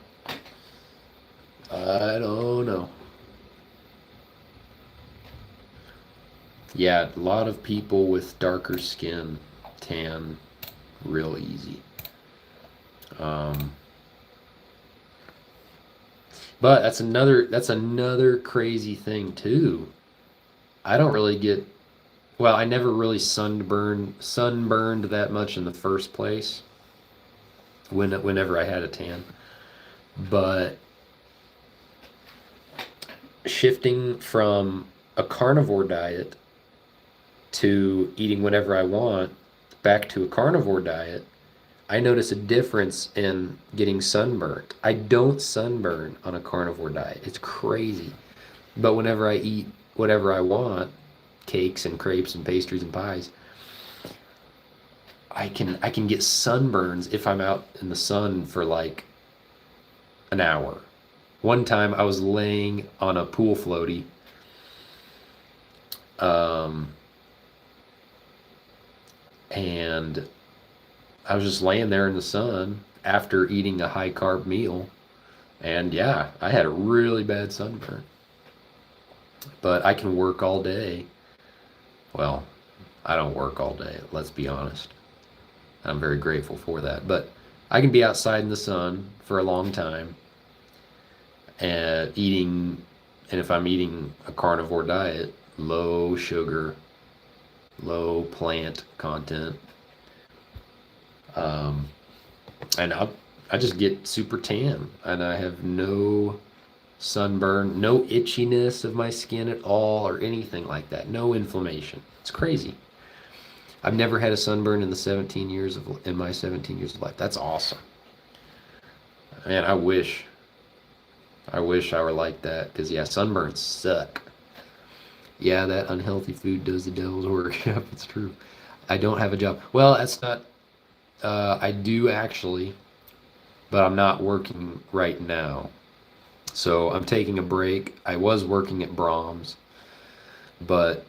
I don't know. Yeah, a lot of people with darker skin tan real easy. Um, but that's another crazy thing too. I don't really get well, I never really sunburned that much in the first place whenever I had a tan. But shifting from a carnivore diet to eating whatever I want back to a carnivore diet, I notice a difference in getting sunburnt. I don't sunburn on a carnivore diet. It's crazy. But whenever I eat whatever I want, cakes and crepes and pastries and pies, I can get sunburns if I'm out in the sun for like an hour. One time I was laying on a pool floaty, um, and I was just laying there in the sun after eating a high carb meal, and yeah, I had a really bad sunburn. But I can work all day. Well, I don't work all day, let's be honest. I'm very grateful for that. But I can be outside in the sun for a long time and eating, and if I'm eating a carnivore diet, low sugar, low plant content, um, and I just get super tan, and I have no sunburn, no itchiness of my skin at all, or anything like that. No inflammation. It's crazy. I've never had a sunburn in my 17 years of life. That's awesome. Man, I wish I were like that because yeah, sunburns suck. Yeah, that unhealthy food does the devil's work. Yep, it's true. I don't have a job. Well, that's not. I do actually, but I'm not working right now. So I'm taking a break. I was working at Brahms, but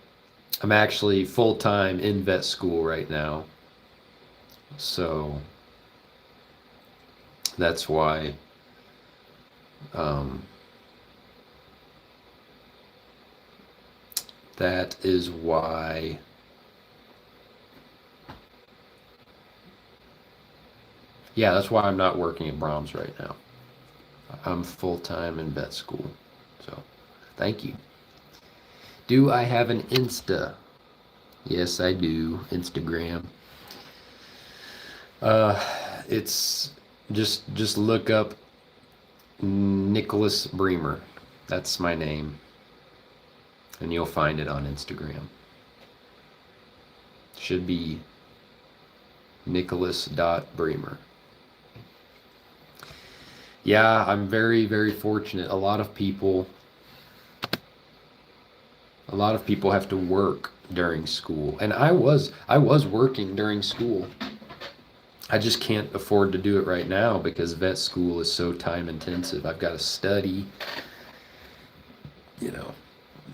I'm actually full time in vet school right now. So that's why. Um, that is why. Yeah, that's why I'm not working at Brahms right now. I'm full time in vet school. So, thank you. Do I have an Insta? Yes, I do. Instagram. Uh, it's just look up Nicholas Bremer. That's my name, and you'll find it on Instagram. Should be Nicholas.Bremer. Yeah, I'm very, very fortunate. A lot of people have to work during school, and I was working during school. I just can't afford to do it right now because vet school is so time intensive. I've got to study, you know.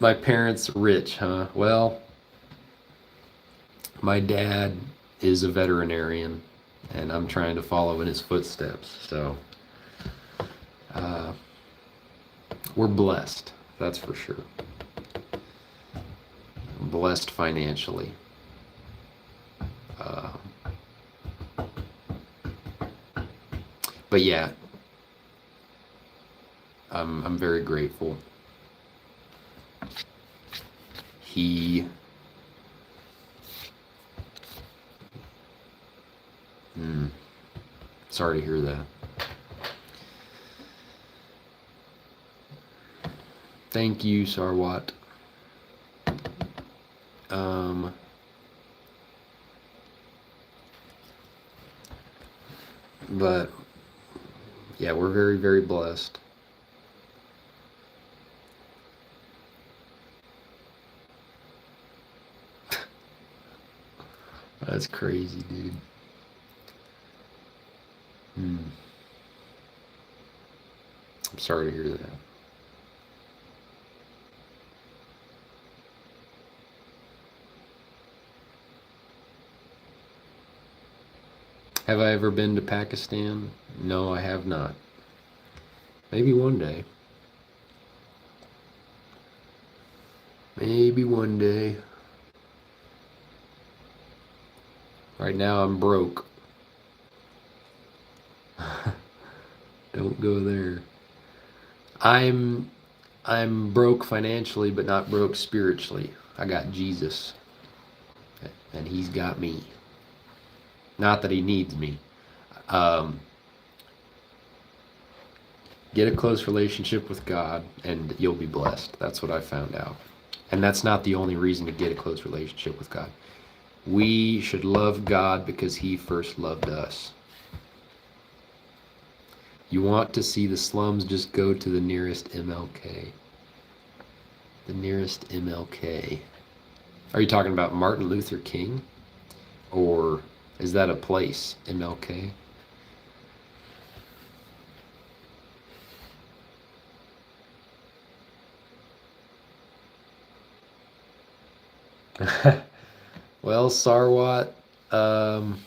My parents rich, huh? Well, my dad is a veterinarian, and I'm trying to follow in his footsteps. So, uh, we're blessed, that's for sure. Blessed financially. Uh, but yeah, I'm very grateful. He, mm, sorry to hear that. Thank you, Sarwat. Um, but yeah, we're very, very blessed. That's crazy, dude. Hmm. I'm sorry to hear that. Have I ever been to Pakistan? No, I have not. Maybe one day. Maybe one day. Right now I'm broke. Don't go there. I'm I'm broke financially, but not broke spiritually. I got Jesus, and He's got me. Not that He needs me. Um, get a close relationship with God, and you'll be blessed. That's what I found out. And that's not the only reason to get a close relationship with God. We should love God because He first loved us. You want to see the slums, just go to the nearest MLK. The nearest MLK. Are you talking about Martin Luther King? Or is that a place, MLK? Well, Sarwat, um,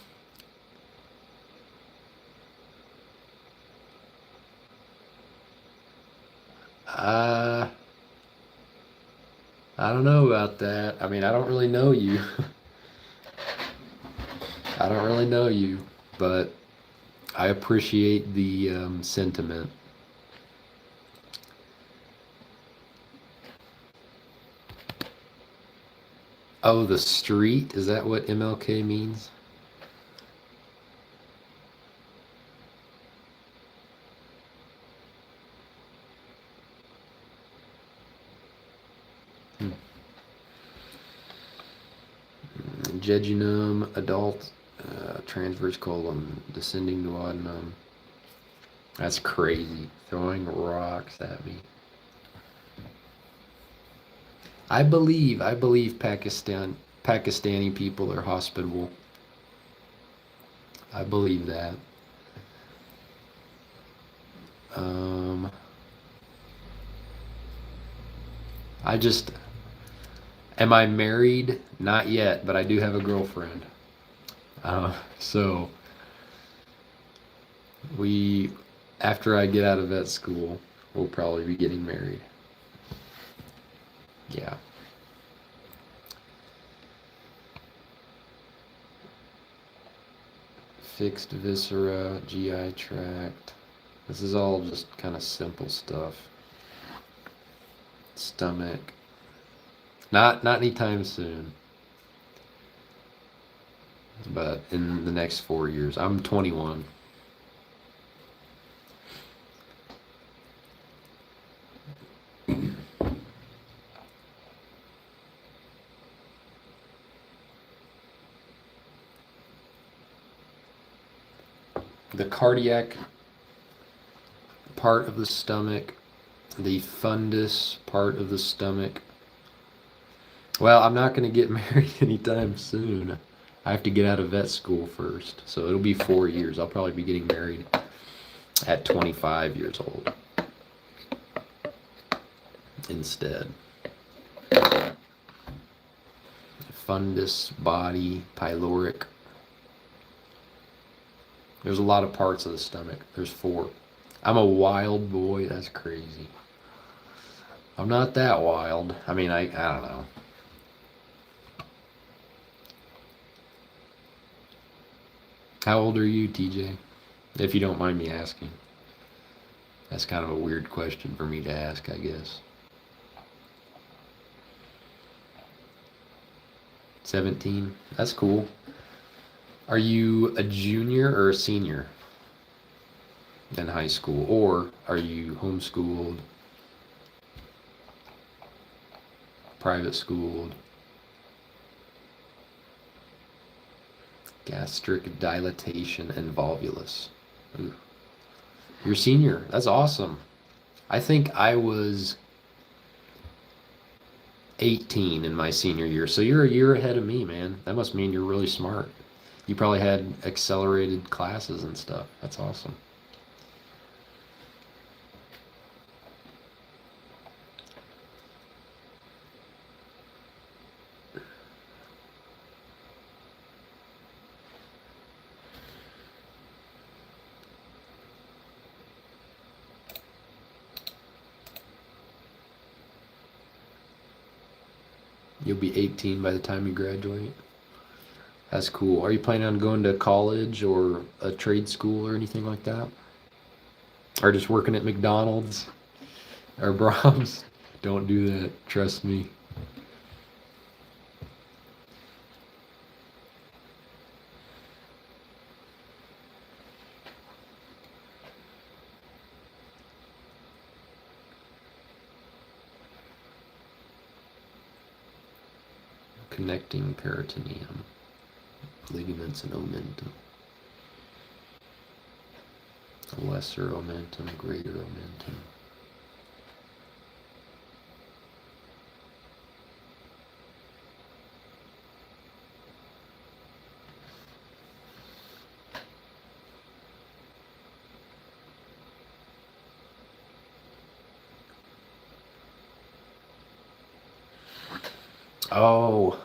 uh, I don't know about that. I mean, I don't really know you. I don't really know you, but I appreciate the sentiment. Oh, the street? Is that what MLK means? Hmm. Jejunum, adult, transverse colon, descending duodenum. That's crazy. Throwing rocks at me. I believe Pakistani people are hospitable. I believe that. Um, I just, am I married? Not yet, but I do have a girlfriend. So we, after I get out of vet school, we'll probably be getting married. Yeah. Fixed viscera, GI tract. This is all just kind of simple stuff. Stomach. Not anytime soon, but in the next 4 years. I'm 21. The cardiac part of the stomach, the fundus part of the stomach. Well, I'm not going to get married anytime soon. I have to get out of vet school first, so it'll be 4 years. I'll probably be getting married at 25 years old instead. Fundus, body, pyloric. There's a lot of parts of the stomach. There's 4. I'm a wild boy. That's crazy. I'm not that wild. I mean, I don't know. How old are you, TJ? If you don't mind me asking. That's kind of a weird question for me to ask, I guess. 17? That's cool. Are you a junior or a senior in high school? Or are you homeschooled, private schooled? Gastric dilatation and volvulus. Ooh. You're senior. That's awesome. I think I was 18 in my senior year. So you're a year ahead of me, man. That must mean you're really smart. You probably had accelerated classes and stuff. That's awesome. You'll be 18 by the time you graduate. That's cool. Are you planning on going to college or a trade school or anything like that? Or just working at McDonald's or Brahms? Don't do that. Trust me. Connecting peritoneum, ligaments and omentum. Lesser omentum, greater omentum. Oh,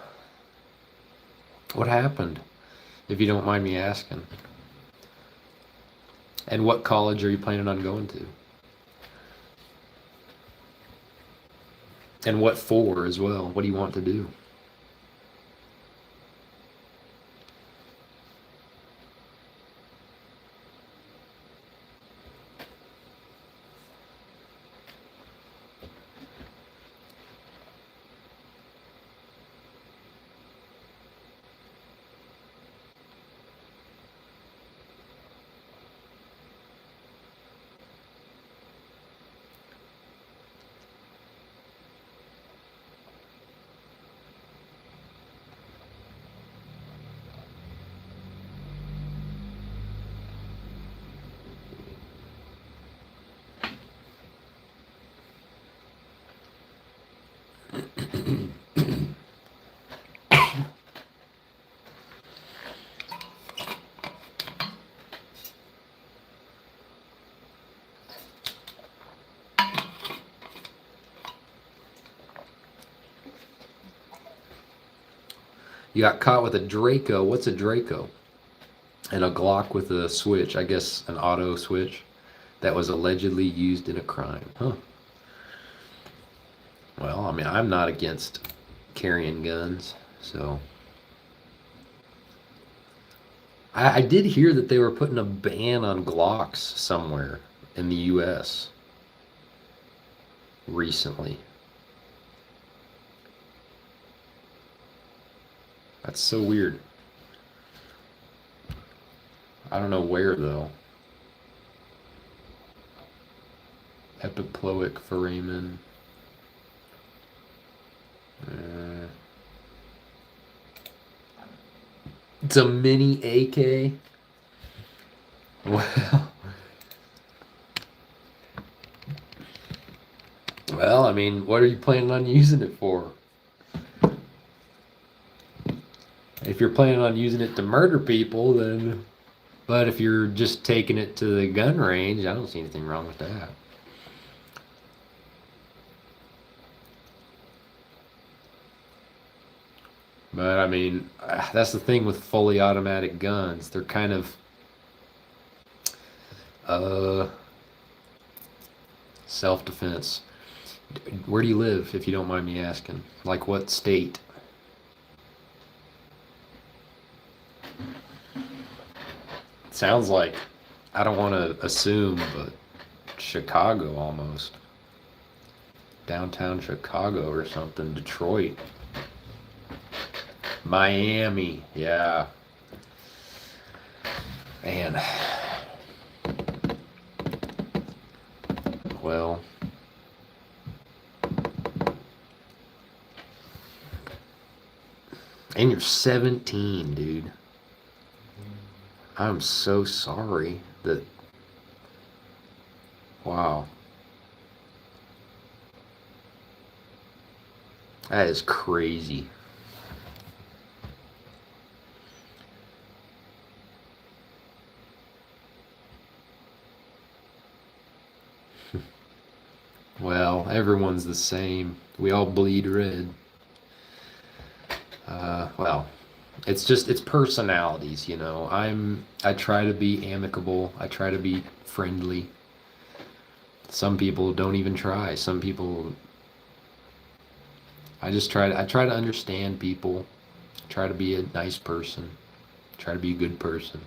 what happened? If you don't mind me asking. And what college are you planning on going to? And what for as well? What do you want to do? You got caught with a Draco. What's a Draco? And a Glock with a switch. I guess an auto switch that was allegedly used in a crime. Huh. Well, I mean, I'm not against carrying guns, so. I did hear that they were putting a ban on Glocks somewhere in the US recently. That's so weird. I don't know where though. Epiploic foramen. It's a mini AK. Well, I mean, what are you planning on using it for? If you're planning on using it to murder people, then. But if you're just taking it to the gun range, I don't see anything wrong with that. But I mean, that's the thing with fully automatic guns. They're kind of self-defense. Where do you live, if you don't mind me asking? Like what state? Sounds like, I don't want to assume, but Chicago almost. Downtown Chicago or something. Detroit. Miami. Yeah. Man. Well. And you're 17, dude. I'm so sorry that. Wow. That is crazy. Well, everyone's the same. We all bleed red. Well, it's personalities, you know. I try to be amicable. I try to be friendly. Some people don't even try. Some people, I try to understand people, try to be a nice person, try to be a good person.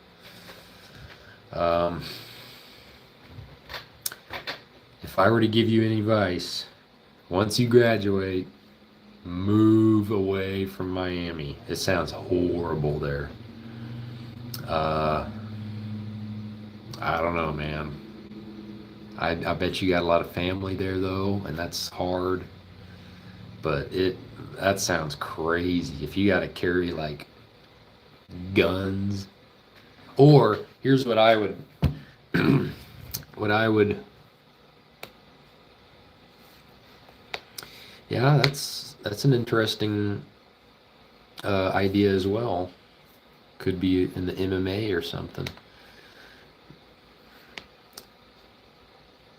Um, if I were to give you any advice, once you graduate, move away from Miami. It sounds horrible there. Uh, I don't know, man. I bet you got a lot of family there though, and that's hard. But that sounds crazy. If you got to carry like guns, or here's what I would, what I would. Yeah, that's an interesting idea as well. Could be in the MMA or something.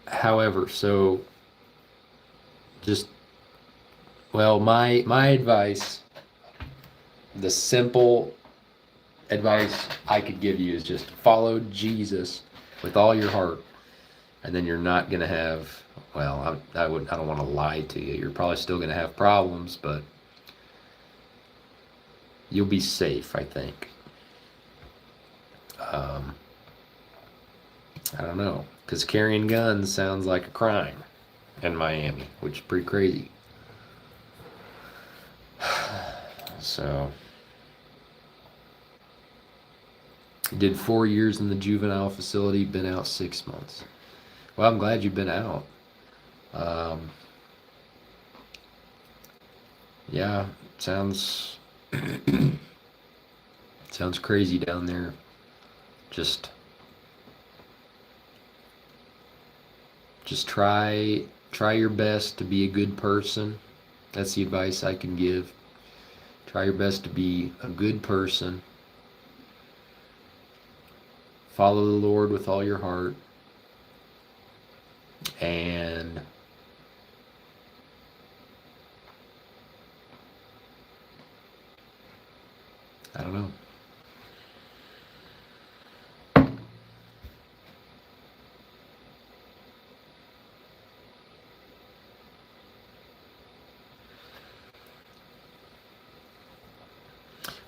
However, so just well, my advice, the simple advice I could give you is just follow Jesus with all your heart, and then you're not gonna have. Well, I don't want to lie to you. You're probably still gonna have problems, but you'll be safe, I think. Um, I don't know, because carrying guns sounds like a crime in Miami, which is pretty crazy. So, did 4 years in the juvenile facility, been out 6 months. Well, I'm glad you've been out. Um, yeah, sounds sounds crazy down there. Just just try your best to be a good person. That's the advice I can give. Try your best to be a good person. Follow the Lord with all your heart. And I don't know.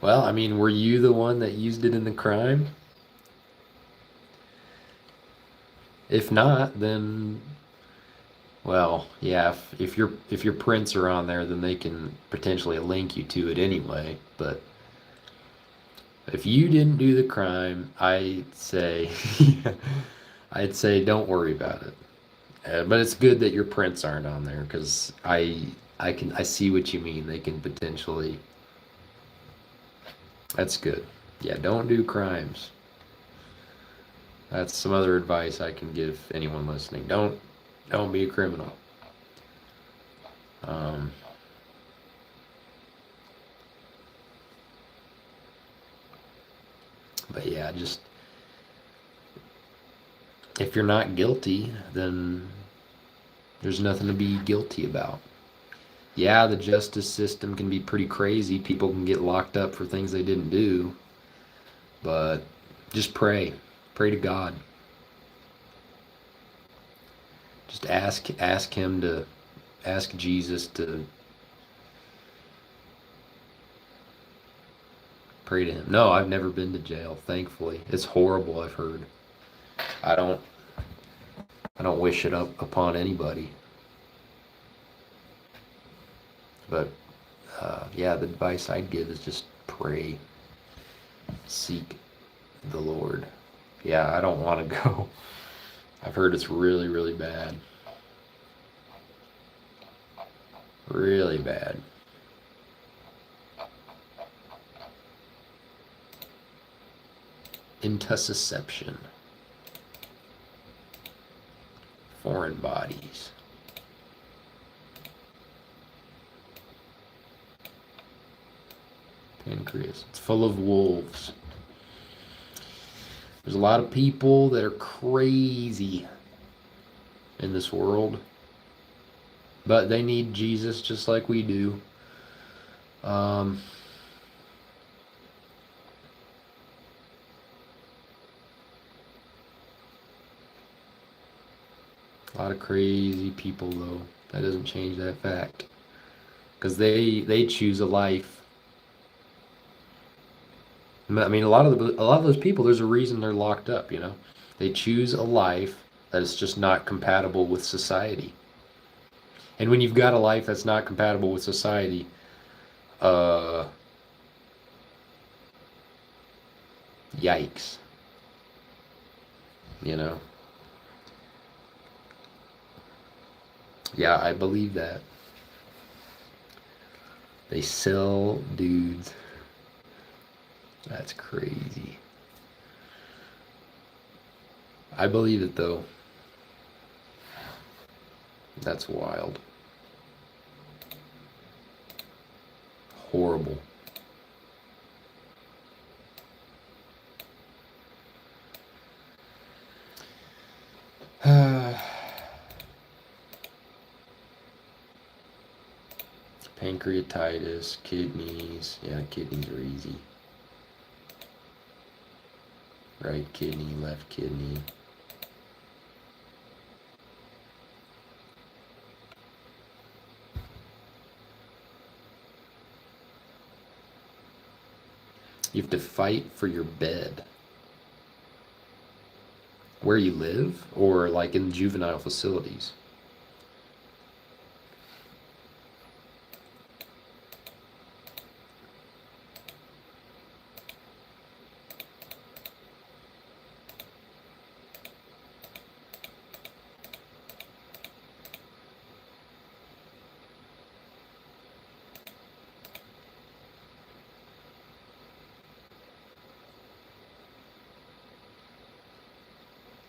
Well, I mean, were you the one that used it in the crime? If not, then well, yeah, if your prints are on there, then they can potentially link you to it anyway. But if you didn't do the crime, I'd say I'd say don't worry about it. But it's good that your prints aren't on there because I see what you mean. They can potentially. That's good. Yeah, don't do crimes. That's some other advice I can give anyone listening. Don't be a criminal. Um, but yeah, just if you're not guilty, then there's nothing to be guilty about. Yeah, the justice system can be pretty crazy. People can get locked up for things they didn't do, but just pray. Pray to God. Just ask him to ask Jesus to pray to him. No, I've never been to jail, thankfully. It's horrible, I've heard. I don't I don't wish it up upon anybody. But yeah, the advice I'd give is just pray, seek the Lord. Yeah, I don't want to go. I've heard it's really, really bad. Really bad. Intussusception. Foreign bodies. Pancreas. It's full of wolves. There's a lot of people that are crazy in this world, but they need Jesus just like we do. Um, a lot of crazy people, though. That doesn't change that fact. because they choose a life. I mean, a lot of those people, there's a reason they're locked up. You know, they choose a life that is just not compatible with society. And when you've got a life that's not compatible with society, uh, yikes. You know, yeah, I believe that. They sell dudes. That's crazy. I believe it though. That's wild. Horrible. Pancreatitis, kidneys. Yeah, kidneys are easy. Right kidney, left kidney. You have to fight for your bed. Where you live, or like in juvenile facilities?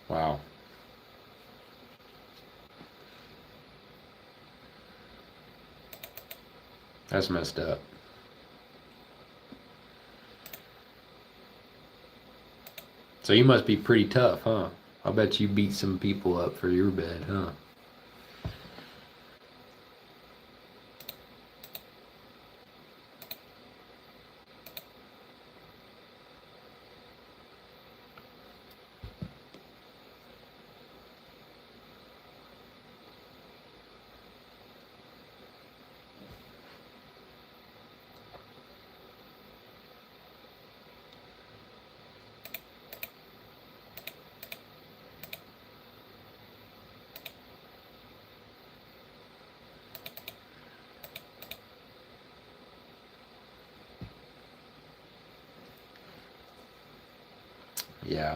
Wow. That's messed up. So you must be pretty tough, huh? I bet you beat some people up for your bed, huh? Yeah.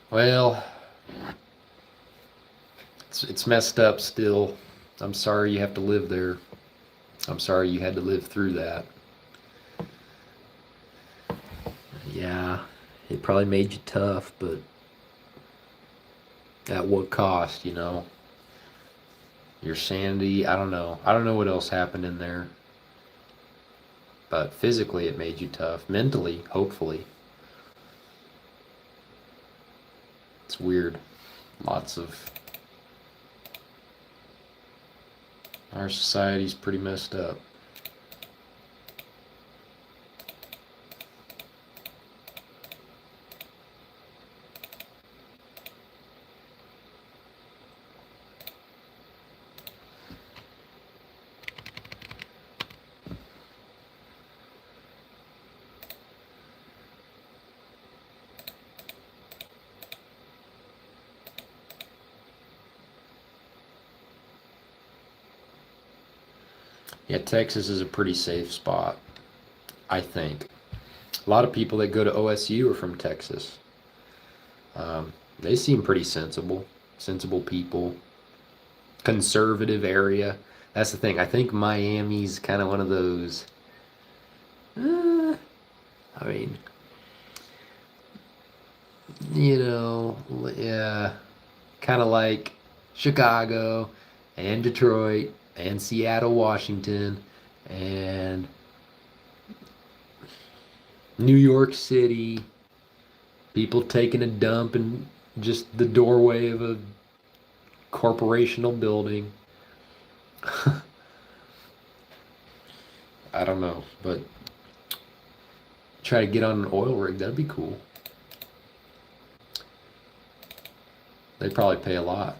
Well, it's messed up still. I'm sorry you have to live there. I'm sorry you had to live through that. Yeah, it probably made you tough, but at what cost, you know? Your sanity, I don't know. I don't know what else happened in there, but physically it made you tough. Mentally, hopefully. It's weird. Lots of our society's pretty messed up. Yeah, Texas is a pretty safe spot, I think. A lot of people that go to OSU are from Texas. They seem pretty sensible people, conservative area. That's the thing. I think Miami's kind of one of those. Uh, I mean, yeah, kind of like Chicago and Detroit and Seattle, Washington, and New York City. People taking a dump in just the doorway of a corporational building. I don't know, but try to get on an oil rig. That'd be cool. They probably pay a lot.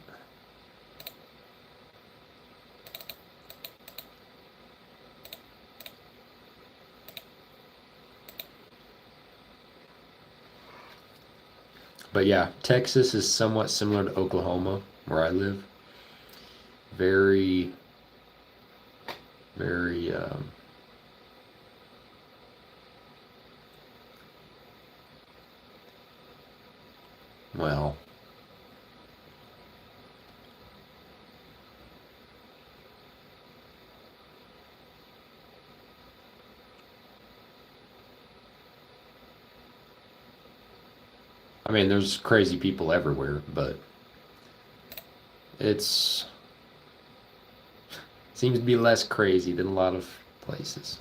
But yeah, Texas is somewhat similar to Oklahoma, where I live. Very, very, well, I mean, there's crazy people everywhere, but it's seems to be less crazy than a lot of places.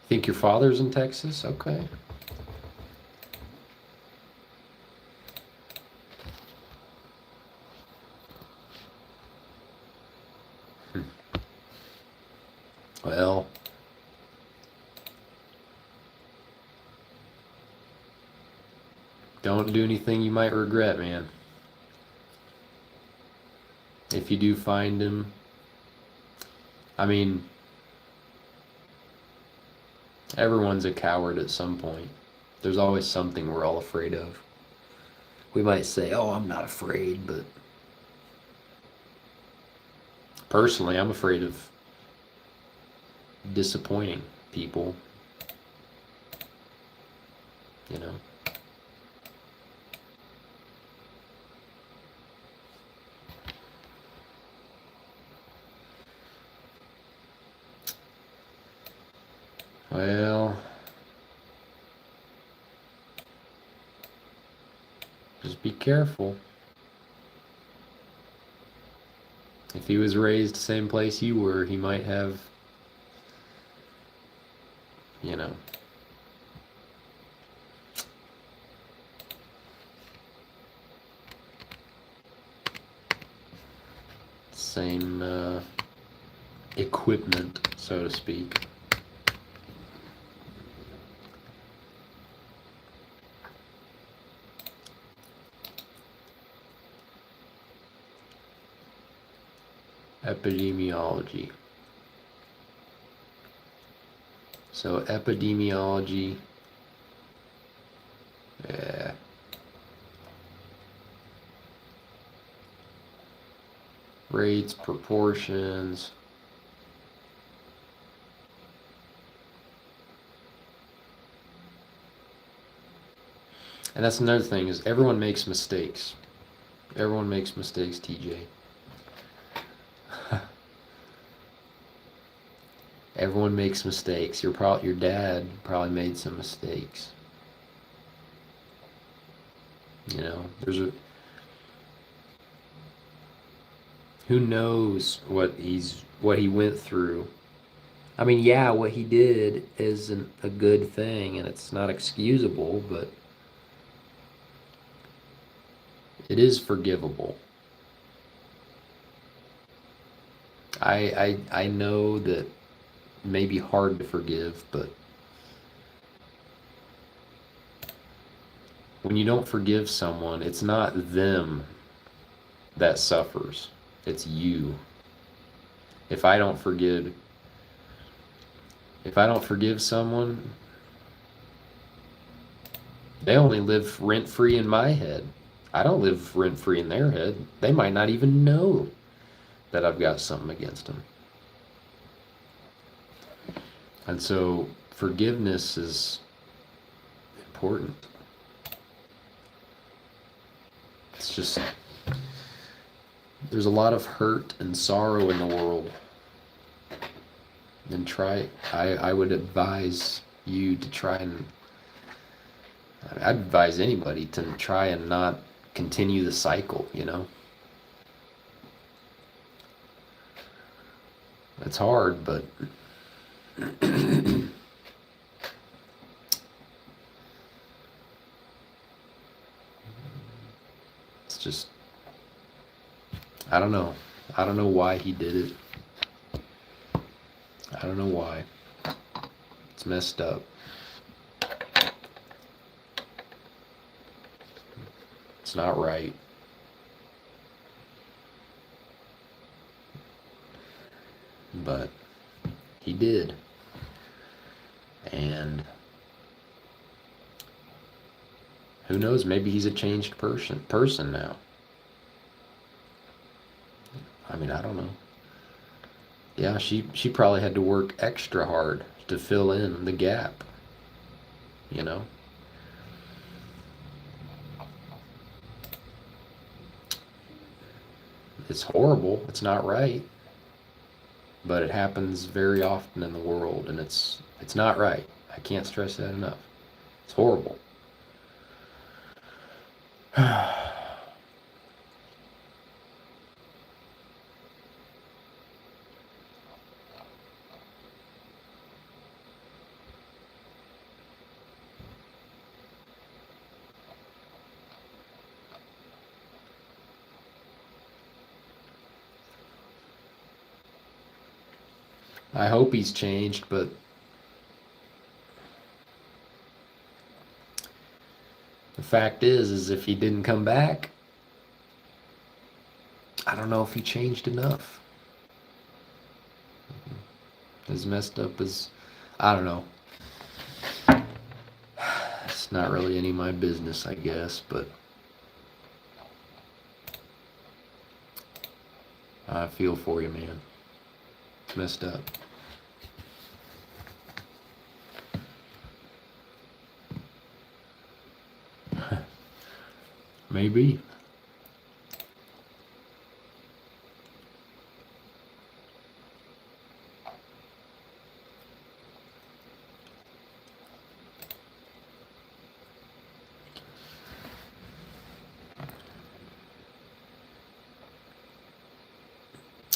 Think your father's in Texas? Okay. Well, don't do anything you might regret, man. If you do find him, I mean, everyone's a coward at some point. There's always something we're all afraid of. We might say, oh, I'm not afraid, but personally, I'm afraid of disappointing people, you know. Well, just be careful. If he was raised the same place you were, he might have, you know, same equipment, so to speak. Epidemiology. So epidemiology, yeah. Rates, proportions. And that's another thing is everyone makes mistakes. Everyone makes mistakes, TJ. Everyone makes mistakes. Your dad probably made some mistakes. You know, who knows what he went through. I mean, yeah, what he did isn't a good thing and it's not excusable, but it is forgivable. I know that it may be hard to forgive, but when you don't forgive someone, it's not them that suffers. It's you. If I don't forgive someone, they only live rent free in my head. I don't live rent free in their head. They might not even know that I've got something against them. And so forgiveness is important. It's just, there's a lot of hurt and sorrow in the world. And I would advise you to try and, I'd advise anybody to try and not continue the cycle, you know? It's hard, but it's just, I don't know. I don't know why he did it. I don't know why. It's messed up. It's not right. but he did. And who knows, maybe he's a changed person now. I mean, I don't know. Yeah, she probably had to work extra hard to fill in the gap, you know? It's horrible. It's not right, but it happens very often in the world, and it's not right. I can't stress that enough. It's horrible. I hope he's changed, but the fact is if he didn't come back, I don't know if he changed enough. As messed up as, I don't know. It's not really any of my business, I guess, but I feel for you, man. It's messed up. Maybe.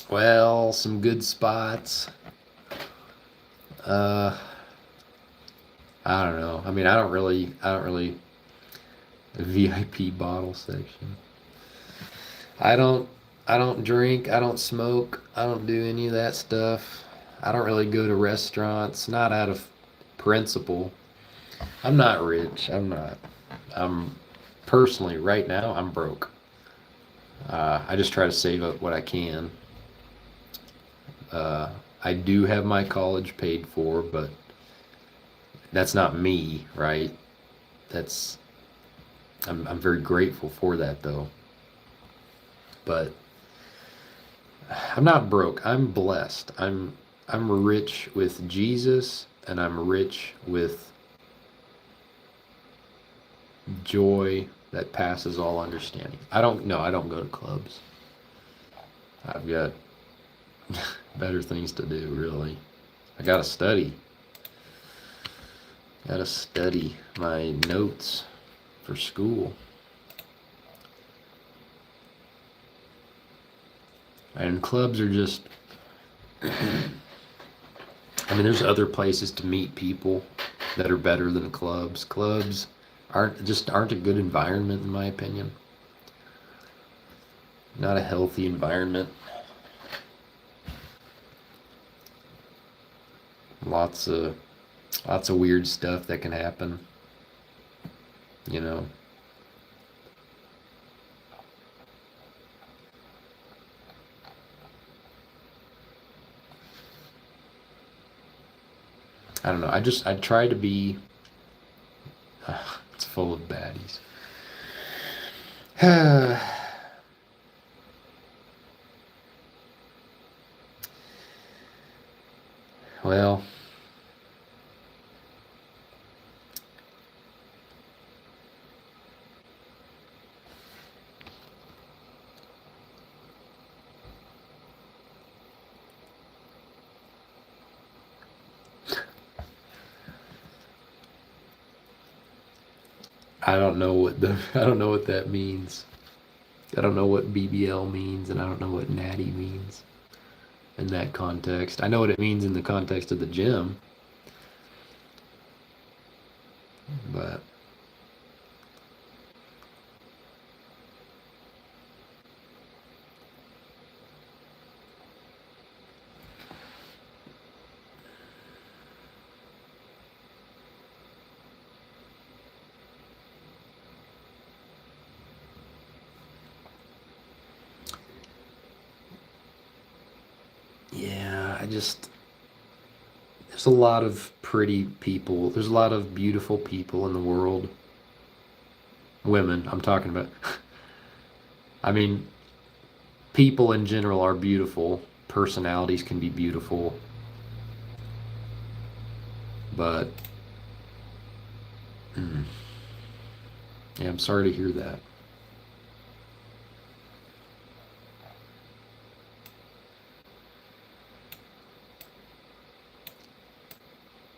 Well, some good spots. Uh, I don't know. I mean, I don't really VIP bottle section. I don't, I don't drink. I don't smoke. I don't do any of that stuff. I don't really go to restaurants, not out of principle. I'm not rich. I'm not. I'm personally right now. I'm broke. I just try to save up what I can. Uh, I do have my college paid for, but that's not me, right? That's I'm very grateful for that though. But I'm not broke. I'm blessed. I'm rich with Jesus and I'm rich with joy that passes all understanding. I don't go to clubs. I've got better things to do, really. I gotta study. Gotta study my notes for school. And clubs are just, I mean, there's other places to meet people that are better than clubs. Clubs aren't a good environment in my opinion. Not a healthy environment. Lots of lots of weird stuff that can happen, you know. I don't know. I try to be it's full of baddies. Well, I don't know what that means. I don't know what BBL means, and I don't know what natty means in that context. I know what it means in the context of the gym, but yeah, there's a lot of pretty people. There's a lot of beautiful people in the world. Women, I'm talking about. I mean, people in general are beautiful. Personalities can be beautiful. But, yeah, I'm sorry to hear that.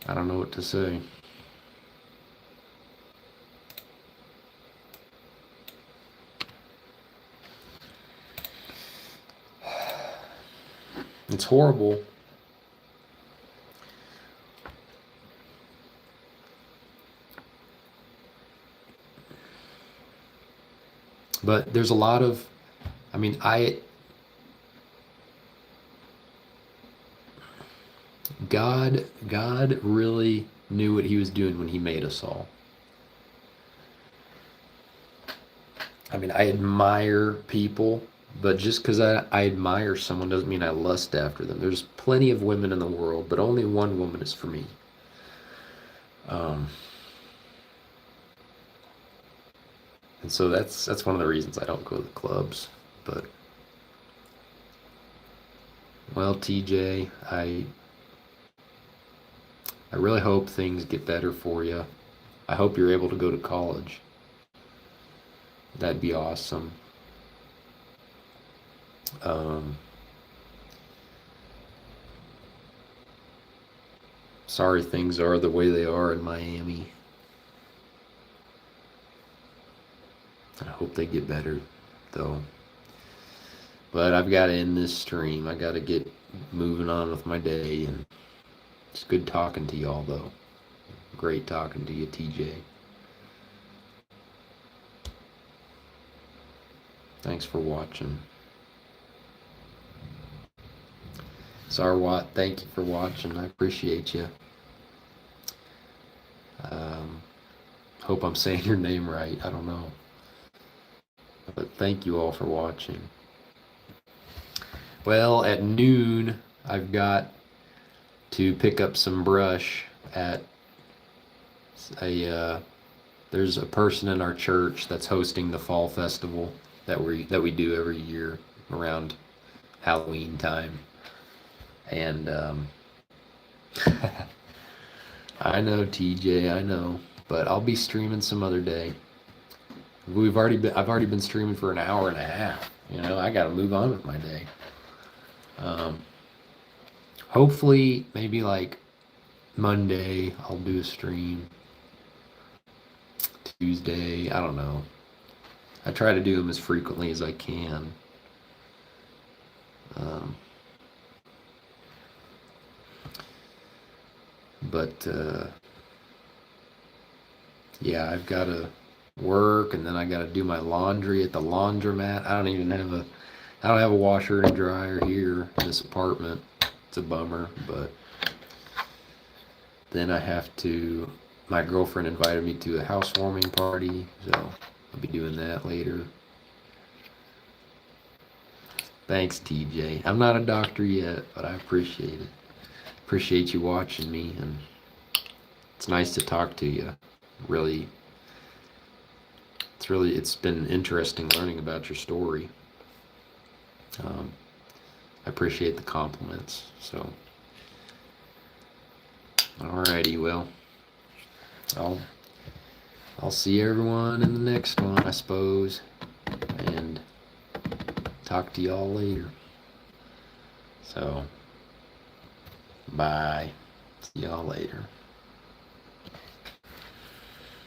I don't know what to say. It's horrible. But there's a lot of, I mean, God really knew what he was doing when he made us all. I mean, I admire people, but just because I admire someone doesn't mean I lust after them. There's plenty of women in the world, but only one woman is for me. And so that's one of the reasons I don't go to the clubs. But well, TJ, I really hope things get better for you. I hope you're able to go to college. That'd be awesome. Sorry things are the way they are in Miami. I hope they get better, though. But I've got to end this stream. I got to get moving on with my day, and it's good talking to y'all, though. Great talking to you, TJ. Thanks for watching. Sarwat, thank you for watching. I appreciate you. Hope I'm saying your name right. I don't know. But thank you all for watching. Well, at noon, I've got to pick up some brush at there's a person in our church that's hosting the fall festival that we do every year around Halloween time. And I know, TJ, I know, but I'll be streaming some other day. I've already been streaming for an hour and a half. You know, I got to move on with my day. Hopefully, maybe like Monday, I'll do a stream. Tuesday, I don't know. I try to do them as frequently as I can. But yeah, I've got to work, and then I got to do my laundry at the laundromat. I don't have a washer and dryer here in this apartment. It's a bummer, but then I have to. My girlfriend invited me to a housewarming party, so I'll be doing that later. Thanks, TJ. I'm not a doctor yet, but I appreciate it. Appreciate you watching me, and it's nice to talk to you. It's been interesting learning about your story. I appreciate the compliments. So, alrighty, well, I'll see everyone in the next one, I suppose, and talk to y'all later. So, bye. See y'all later.